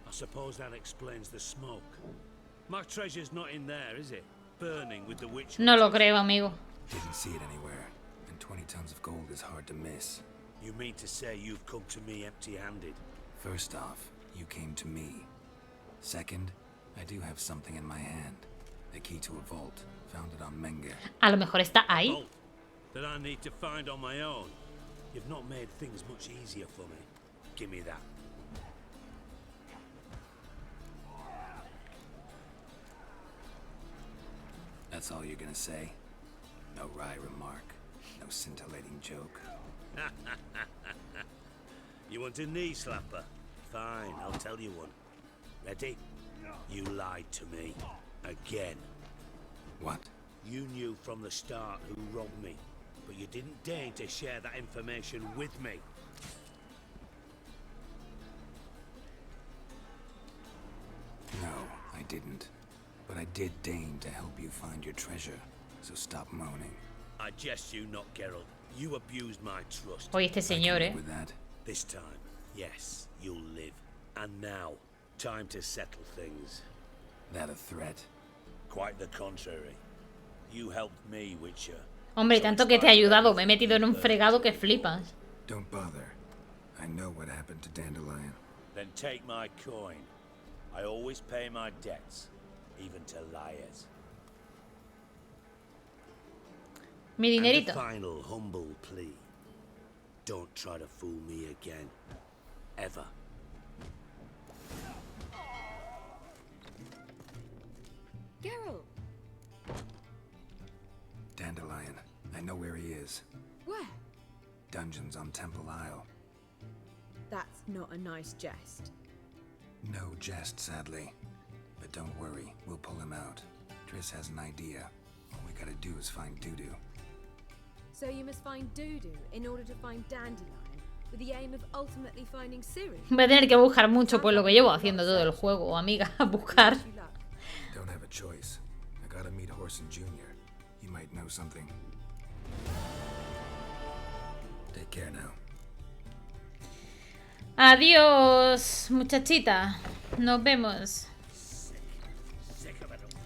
I suppose that explains the smoke. My treasure's not in there, is it? Burning with the witch. No lo creo, amigo. Didn't see it anywhere. And 20 tons of gold is hard to miss. You mean to say you've come to me empty-handed? First off, you came to me. Second, I do have something in my hand. The key to a vault, founded on Menge. A lo mejor está ahí. Vault that I need to find on my own. You've not made things much easier for me. Give me that. That's all you're gonna say? No wry remark, no scintillating joke. You want a knee slapper? Fine, I'll tell you one. Ready? You lied to me. Again. What? You knew from the start who robbed me, but you didn't deign to share that information with me. No, I didn't. But I did deign to help you find your treasure, so stop moaning. I jest you not, Geralt. You abused my trust. Oye, este señor, With that, This time, yes, you'll live. And now, time to settle things. that a threat? Quite the contrary. You helped me, Witcher. Hombre, tanto que te he ayudado. Me he metido en un fregado que flipas. Don't bother. I know what happened to Dandelion. Then take my coin. I always pay my debts, even to liars. Mi dinerito. And a final humble plea. Don't try to fool me again. Ever. Geralt! Dandelion, I know where he is. Where? Dungeons on Temple Isle. That's not a nice jest. No jest, sadly. But don't worry, we'll pull him out. Triss has an idea. All we gotta do is find Dudu. So you must find Dudu in order to find Dandelion, with the aim of ultimately finding Ciri. Voy a tener que buscar mucho, pues lo que llevo haciendo todo el juego, amiga. Buscar. Don't have a choice. I gotta meet Horson Jr. He might know something. Take care now. Adiós, muchachita. Nos vemos.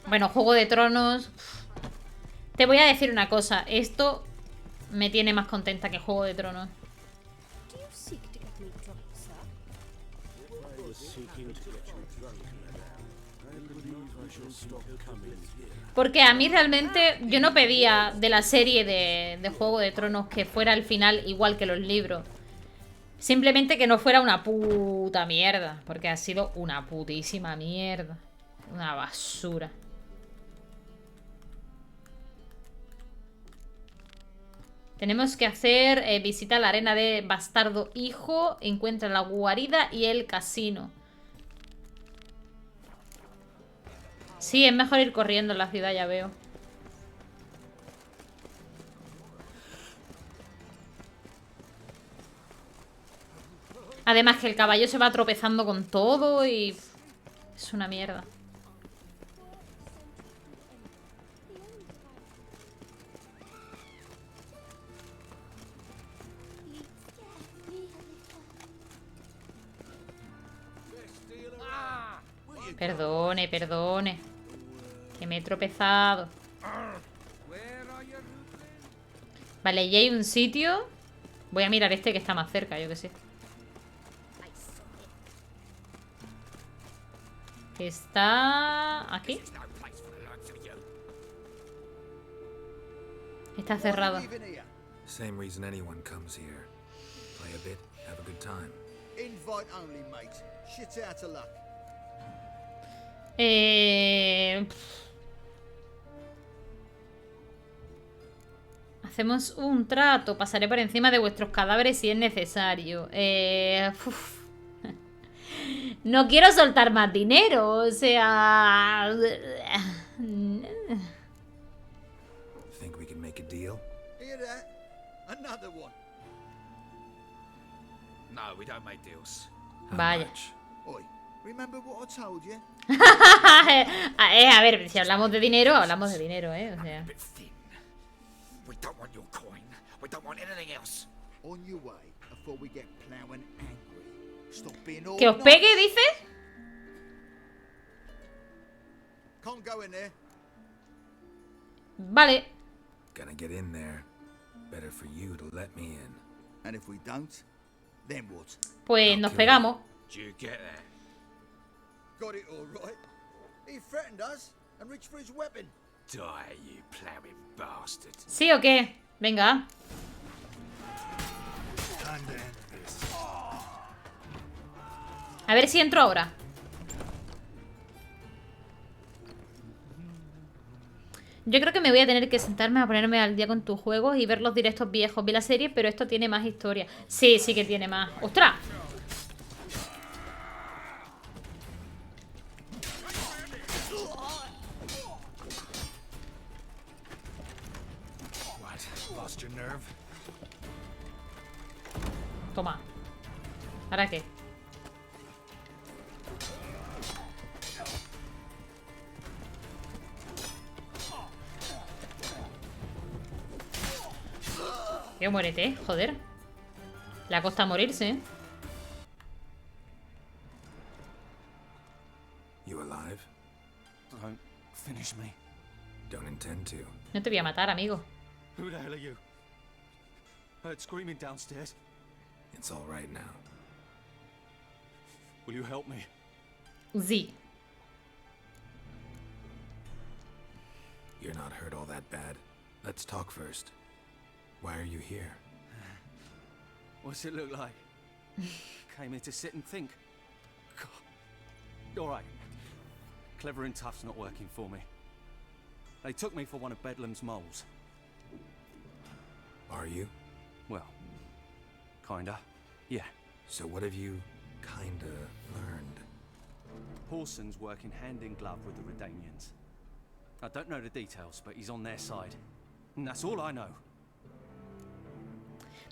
Bueno, Juego de Tronos. Te voy a decir una cosa. Esto me tiene más contenta que Juego de Tronos. Do you seek to get me drunk, sir? I was seeking to get you drunk, madame. I believe I shall stop coming here. Porque a mí realmente yo no pedía de la serie de Juego de Tronos que fuera el final igual que los libros. Simplemente que no fuera una puta mierda. Porque ha sido una putísima mierda. Una basura. Tenemos que hacer visita a la arena de Bastardo Hijo. Encuentra la guarida y el casino. Sí, es mejor ir corriendo en la ciudad, ya veo. Además que el caballo se va tropezando con todo y... es una mierda. Perdone, perdone. Que me he tropezado. Vale, y hay un sitio. Voy a mirar este que está más cerca, yo que sé. Está... aquí. Está cerrado. Same reason anyone comes here. Play a bit, have a good time. Invite only, mate. Shit out of luck. Hacemos un trato. Pasaré por encima de vuestros cadáveres si es necesario. No quiero soltar más dinero. O sea... Think we can make a deal? Hear that? Another one. No, we don't make deals. Vaya. Oi, remember what I told you? A ver, si hablamos de dinero, hablamos de dinero, o sea... We don't want your coin. We don't want anything else. On your way before we get plowing angry. Stop being all ¿Que os pegue, dice? Can't go in there. Vale. Gonna get in there. Better for you to let me in. And if we don't, then what? Pues nos pegamos. Did you get that? Got it all right. He threatened us and reached for his weapon. Die, you ploughing bastard. ¿Sí o qué? Venga. Time to end this. A ver si entro ahora. Yo creo que me voy a tener que sentarme a ponerme al día con tus juegos y ver los directos viejos. Vi la serie, pero esto tiene más historia. Sí, sí que tiene más. ¡Ostras! What? Lost your nerve? Toma. ¿Ahora qué? Tío, muérete, joder. Le ha costado morirse, ¿eh? You alive? Don't finish me. Don't intend to. No te voy a matar, amigo. Who the hell are you? Heard screaming downstairs. It's all right now. Will you help me? Sí. You're not hurt all that bad. Let's talk first. Why are you here? What's it look like? Came here to sit and think. God. All right. Clever and tough's not working for me. They took me for one of Bedlam's moles. Are you? Well, kinda. Yeah. So what have you kinda learned? Horson's working hand in glove with the Redanians. I don't know the details, but he's on their side. And that's all I know.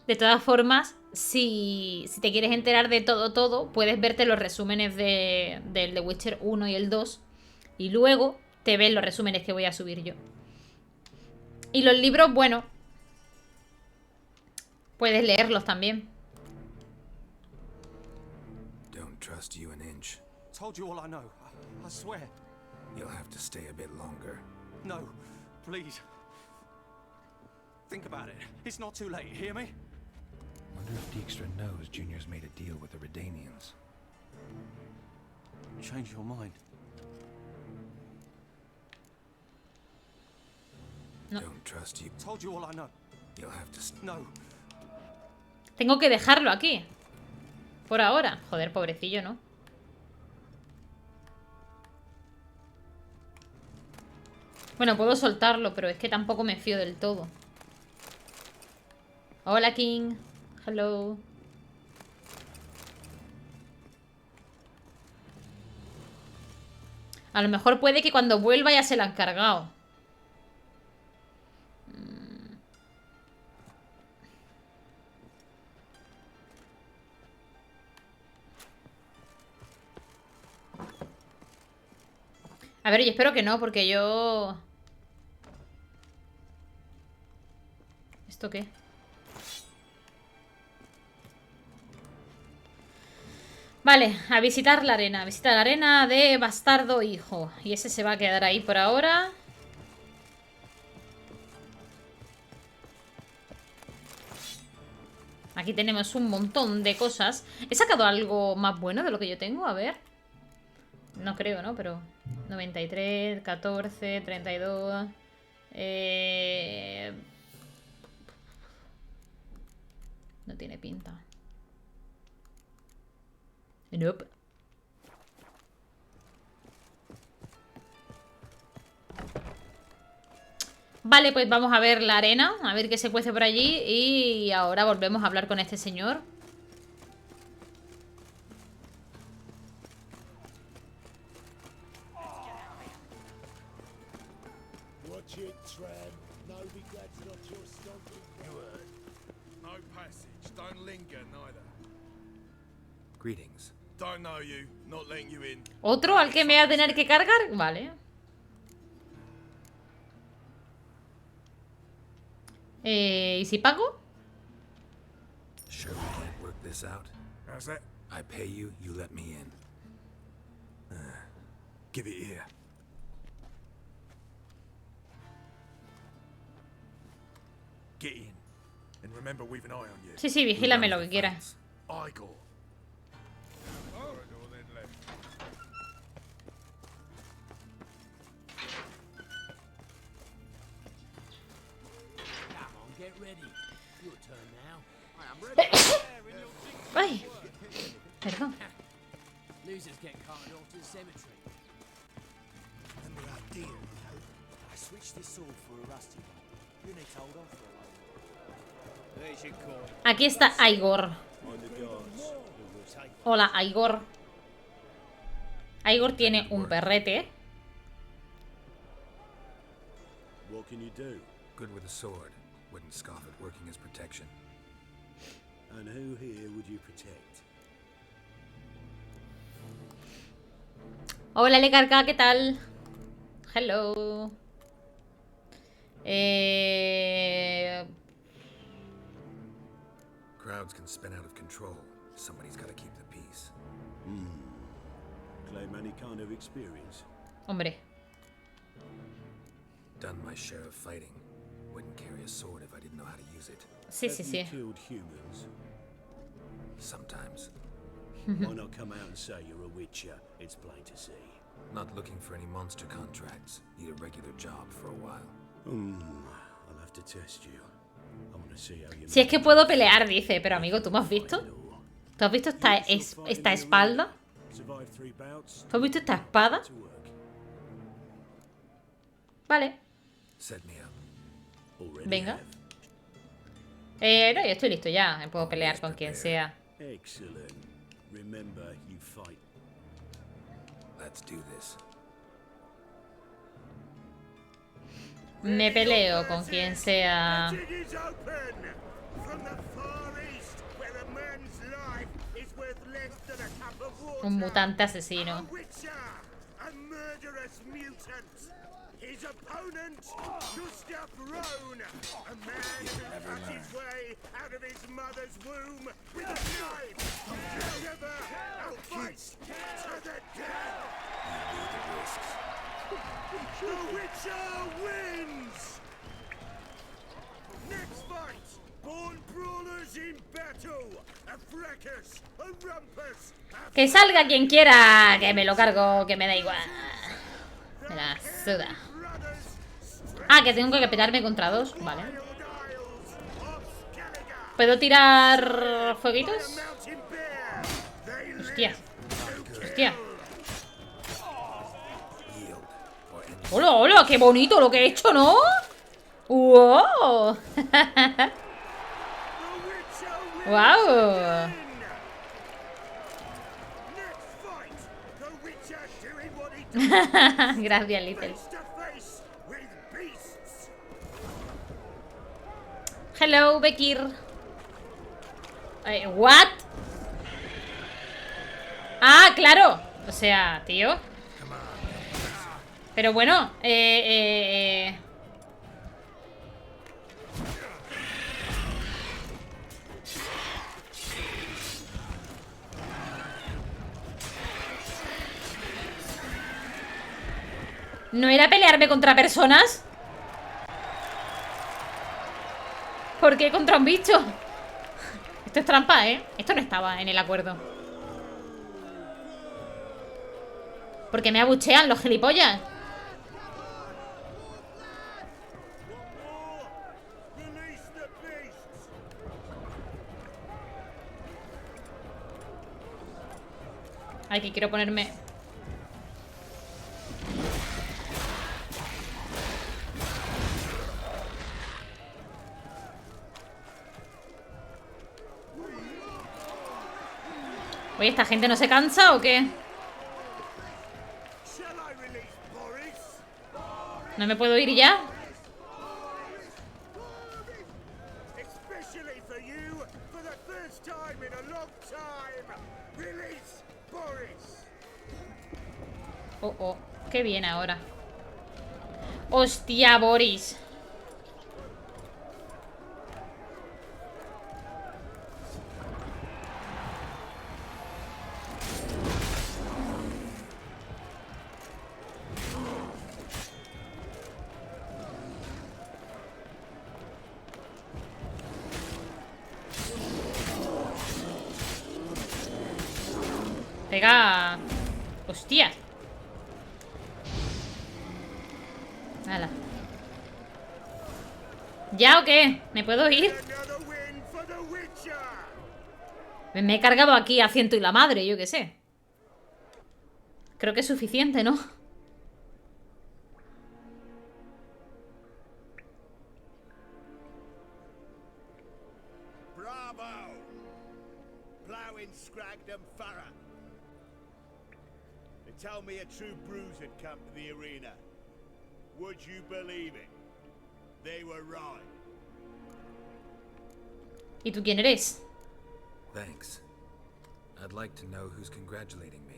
De todas formas, si te quieres enterar de todo, puedes verte los resúmenes del The Witcher 1 y el 2. Y luego te ves los resúmenes que voy a subir yo. Y los libros, bueno, puedes leerlos también. Don't trust you an inch. Told you all I know. I swear. You'll have to stay a bit longer. No, please. Think about it. It's not too late, hear me? Wonder if Dijkstra knows Junior's made a deal with the Redanians. Change your mind. No. Don't trust you. Told you all I know. You'll have to. No. Tengo que dejarlo aquí. Por ahora. Joder, pobrecillo, ¿no? Bueno, puedo soltarlo, pero es que tampoco me fío del todo. Hola, King. Hello. A lo mejor puede que cuando vuelva ya se la han cargado. A ver, yo espero que no, porque yo... ¿Esto qué? Vale, a visitar la arena. Visita la arena de Bastardo Hijo. Y ese se va a quedar ahí por ahora. Aquí tenemos un montón de cosas. ¿He sacado algo más bueno de lo que yo tengo? A ver. No creo, ¿no? Pero 93, 14, 32... No tiene pinta. Nope. Vale, pues vamos a ver la arena. A ver qué se cuece por allí. Y ahora volvemos a hablar con este señor. Watch it, tramp. Nobody that's not your stomping ground. No passage. Don't linger neither. Greetings. Don't know you. Not letting you in. ¿Otro al que me voy a tener que cargar? Vale. ¿Y si pago? Sure we can't work this out? How's that? I pay you, you let me in. Give it here. Get in. And remember, we've an eye on you. Sí, vigílame lo que quieras. Igor. Ay, perdón. Losers get carted off to the cemetery. Remember our deal, yo? I switched this sword for a rusty one. You need to hold on for a while. There's your coin. Aquí está Igor. On the guards. Who will take it. Hola, Igor. Igor tiene un perrete. What can you do? Good with a sword. Wouldn't scoff at working as protection. And who here would you protect? Hola, Lecarca, ¿qué tal? Hello. Crowds can spin out of control. Somebody's got to keep the peace. Claim any kind of experience? Hombre. Done my share of fighting. Wouldn't carry a sword if I didn't know how to use it. Sí. Have you killed humans? Sometimes. Why not come out and say you're a witcher? It's plain to see. Not looking for any monster contracts. Need a regular job for a while. I'll have to test you. I want to see how you. Si es que puedo pelear, dice. Pero amigo, ¿tú me has visto? ¿Tú has visto esta espalda? ¿Tú has visto esta espada? Vale. Set me up. Venga. No, yo estoy listo ya. Puedo pelear con quien sea. Excellent. Remember, you fight. Let's do this. Me peleo con quien sea. Un mutante asesino. His opponent, Gustav Rohn, a man who cut his way out of his mother's womb with a knife. Together, I'll fight to the death. The Witcher wins. Next fight, born brawlers in battle. A fracas, a rumpus. Que salga quien quiera, que me lo cargo, que me da igual. Me la suda. Ah, que tengo que petarme contra dos. Vale. ¿Puedo tirar fueguitos? Hostia. Hostia. ¡Hola, hola! ¡Qué bonito lo que he hecho!, ¿no? ¡Wow! ¡Wow! Gracias, Little. Hello, Bekir. ¿What? Ah, claro. O sea, tío. Pero bueno, ¿no era pelearme contra personas? ¿Por qué contra un bicho? Esto es trampa, ¿eh? Esto no estaba en el acuerdo. Porque me abuchean los gilipollas. Ay, que quiero ponerme... Oye, ¿esta gente no se cansa o qué? ¿No me puedo ir ya? Oh, oh, qué bien ahora. Hostia, Boris. Pega... ¡Hostia! Hala. ¿Ya o qué? ¿Me puedo ir? Me he cargado aquí a ciento y la madre, yo qué sé. Creo que es suficiente, ¿no? Bravo! Plowing Scragdom Farah. They tell me a true bruise had come to the arena. Would you believe it? They were right. ¿Y tú quién eres? Thanks. I'd like to know who's congratulating me.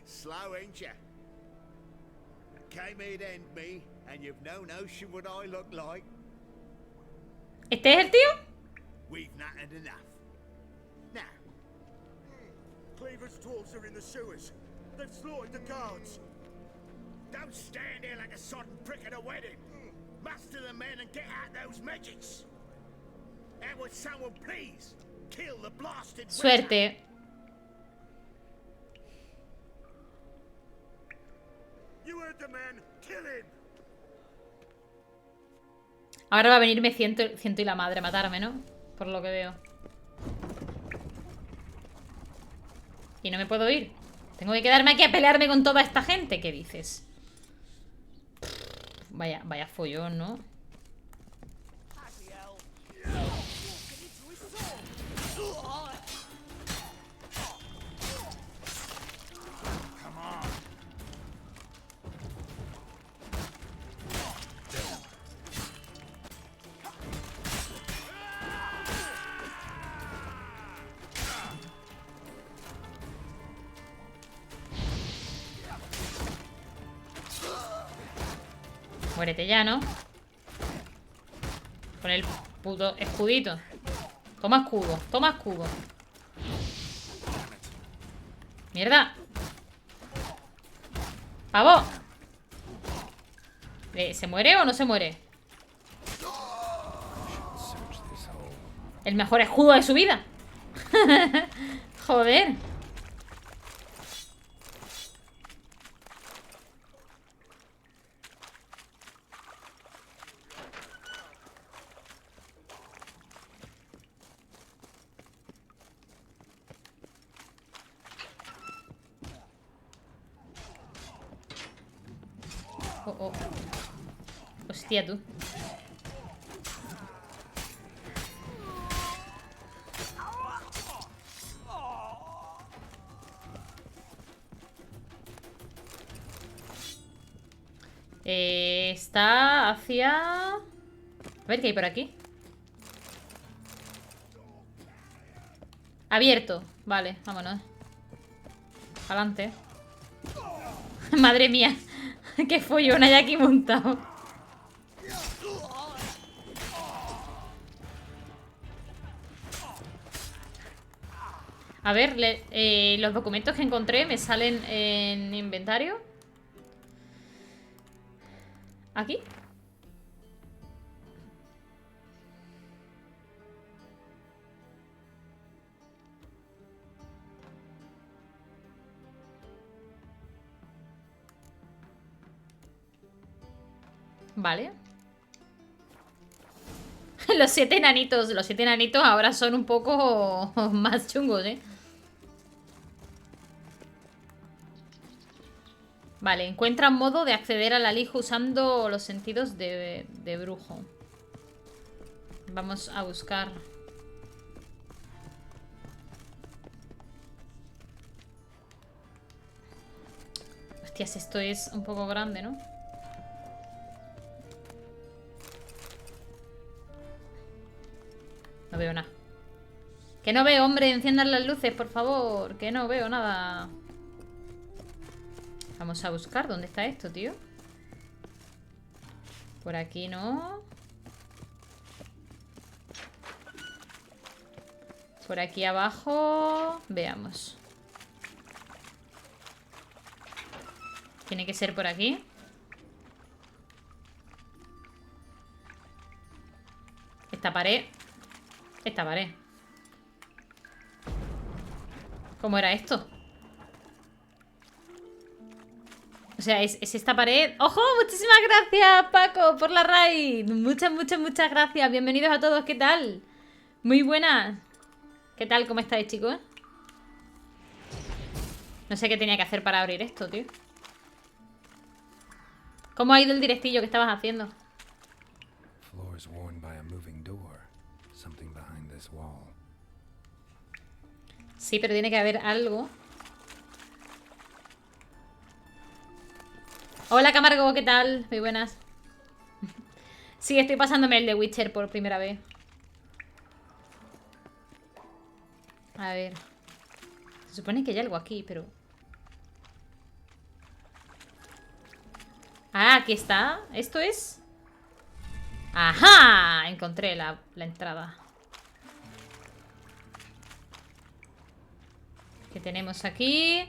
Slow, ain't ya? Came here to end me, and you've no notion what I look like. ¿Este es el tío? We've not had enough. Now. Cleaver's dwarves are in the sewers. They've slaughtered the guards. Don't stand here like a sodden prick at a wedding. Muster the men and get out those midgets. And would someone please kill the blasted witcher? Suerte. You heard the man. Kill him. Ahora va a venirme ciento y la madre a matarme, ¿no? Por lo que veo. Y no me puedo ir. Tengo que quedarme aquí a pelearme con toda esta gente. ¿Qué dices? Vaya follón, ¿no? Muérete ya, ¿no? Con el puto escudito. Toma escudo, toma escudo. ¡Mierda! ¡Pavo! ¿Se muere o no se muere? El mejor escudo de su vida. Joder. Oh. Hostia, tú. Está hacia... A ver qué hay por aquí. Abierto. Vale, vámonos. Adelante. Madre mía. Qué follón hay aquí montado. A ver, los documentos que encontré me salen en inventario. ¿Aquí? Vale. Los 7 enanitos. Los 7 enanitos ahora son un poco más chungos, ¿eh? Vale, encuentra un modo de acceder al alijo usando los sentidos de brujo. Vamos a buscar. Hostias, esto es un poco grande, ¿no? No veo nada. Que no veo, hombre, enciendan las luces, por favor. Que no veo nada. Vamos a buscar. ¿Dónde está esto, tío? Por aquí no. Por aquí abajo. Veamos. Tiene que ser por aquí. Esta pared. Esta pared. ¿Cómo era esto? O sea, es esta pared. ¡Ojo! Muchísimas gracias, Paco, por la raid. Muchas, muchas, muchas gracias. Bienvenidos a todos. ¿Qué tal? Muy buenas. ¿Qué tal? ¿Cómo estáis, chicos? No sé qué tenía que hacer para abrir esto, tío. ¿Cómo ha ido el directillo que estabas haciendo? Floors worn by a moving door. Something behind this wall. Sí, pero tiene que haber algo. Hola, Camargo, ¿qué tal? Muy buenas. Sí, estoy pasándome el de Witcher por primera vez. A ver. Se supone que hay algo aquí, pero... Ah, aquí está. ¿Esto es? ¡Ajá! Encontré la entrada. ¿Qué tenemos aquí?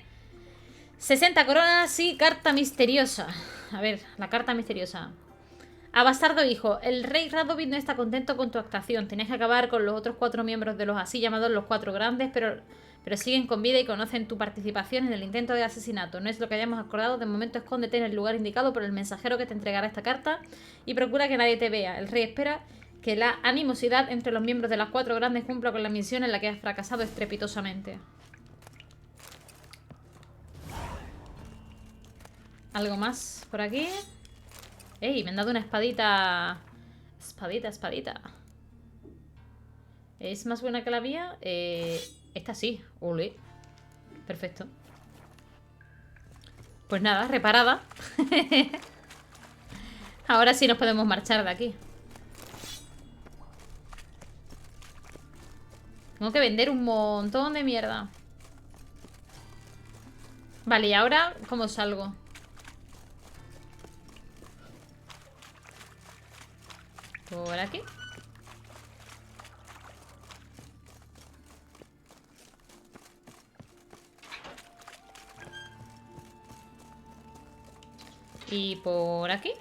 60 coronas y carta misteriosa. A ver, la carta misteriosa. A bastardo hijo, el rey Radovid no está contento con tu actuación. Tenías que acabar con los otros 4 miembros de los así llamados los 4 grandes, pero siguen con vida y conocen tu participación en el intento de asesinato. No es lo que hayamos acordado. De momento escóndete en el lugar indicado por el mensajero que te entregará esta carta y procura que nadie te vea. El rey espera que la animosidad entre los miembros de las 4 grandes cumpla con la misión en la que has fracasado estrepitosamente. ¿Algo más por aquí? ¡Ey! Me han dado una espadita. Espadita. ¿Es más buena que la mía? Esta sí. Ole. Perfecto. Pues nada, reparada. Ahora sí nos podemos marchar de aquí. Tengo que vender un montón de mierda. Vale, y ahora, ¿cómo salgo? Por aquí. Y por aquí.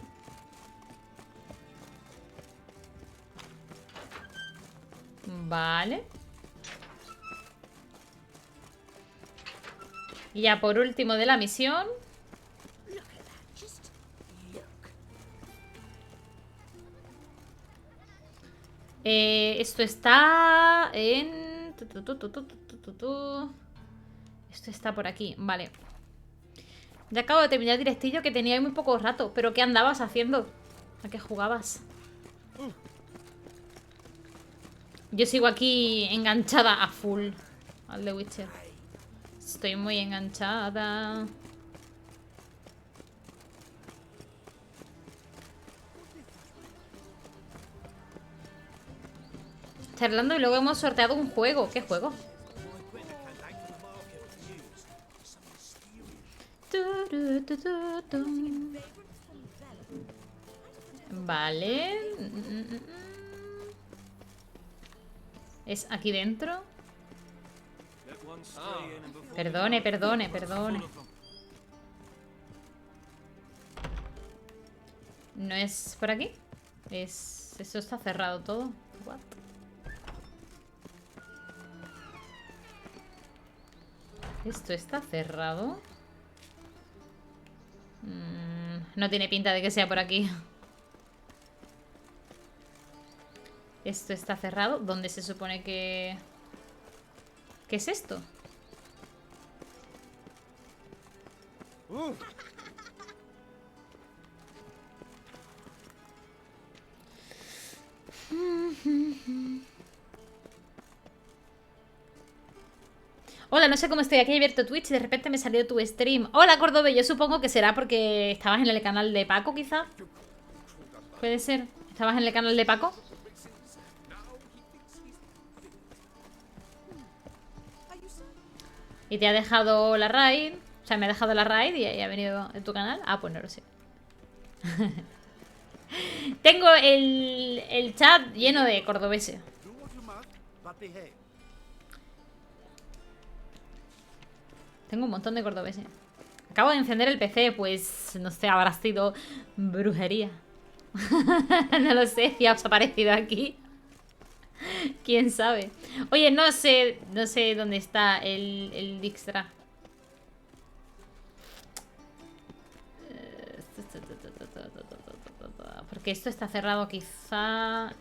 Vale. Y ya por último de la misión. Esto está en... Esto está por aquí, vale. Ya acabo de terminar el directillo que tenía muy poco rato. ¿Pero qué andabas haciendo? ¿A qué jugabas? Yo sigo aquí enganchada a full al The Witcher. Estoy muy enganchada. Charlando y luego hemos sorteado un juego. ¿Qué juego? Vale. ¿Es aquí dentro? Perdone. ¿No es por aquí? Eso está cerrado todo. What? ¿Esto está cerrado? No tiene pinta de que sea por aquí. Esto está cerrado. ¿Dónde se supone que... ¿Qué es esto? Hola, no sé cómo estoy aquí, he abierto Twitch y de repente me salió tu stream. Hola, Córdoba, yo supongo que será porque estabas en el canal de Paco, quizá. Puede ser. ¿Estabas en el canal de Paco? Y te ha dejado la raid. O sea, me ha dejado la raid y ha venido en tu canal. Ah, pues no lo sé. Tengo el chat lleno de cordobeses. Tengo un montón de cordobeses. Acabo de encender el PC, pues no sé, habrá sido brujería. No lo sé, si os ha parecido aquí. ¿Quién sabe? Oye, no sé dónde está el Dijkstra. Porque esto está cerrado quizá... Hay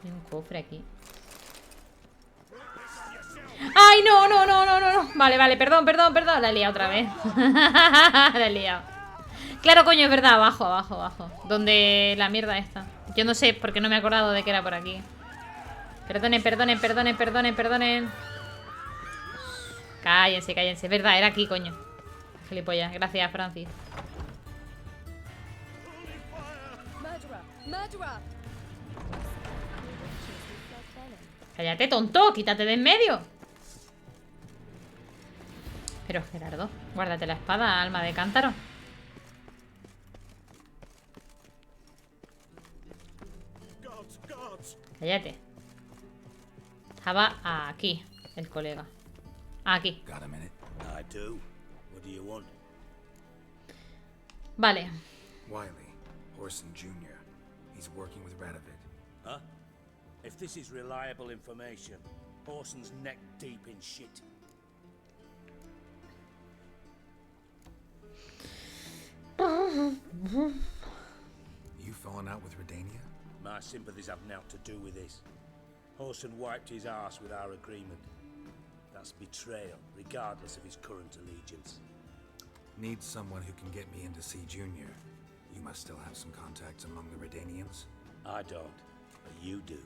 un cofre aquí. ¡Ay, no! Vale, perdón. La he liado otra vez. La he liado. Claro, coño, es verdad. Abajo. Donde la mierda está. Yo no sé, porque no me he acordado de que era por aquí. Perdonen. Cállense. Es verdad, era aquí, coño. Gilipollas. Gracias, Francis. Cállate, tonto. Quítate de en medio. Pero, Gerardo, guárdate la espada, alma de cántaro. Cállate. Estaba aquí, el colega. Aquí. Vale. Wiley, Horson Jr. He's working with Radovid. Huh? If this is reliable information, Orson's neck deep in shit. You fallen out with Redania? My sympathies have naught to do with this. Orson wiped his arse with our agreement. That's betrayal, regardless of his current allegiance. Need someone who can get me in to see Junior. You must still have some contacts among the Redanians? I don't, but you do.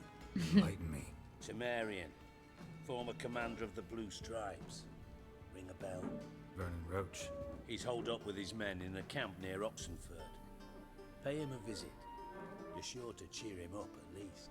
Enlighten me. Temerian, former commander of the Blue Stripes. Ring a bell? Vernon Roach. He's holed up with his men in a camp near Oxenford. Pay him a visit. You're sure to cheer him up, at least.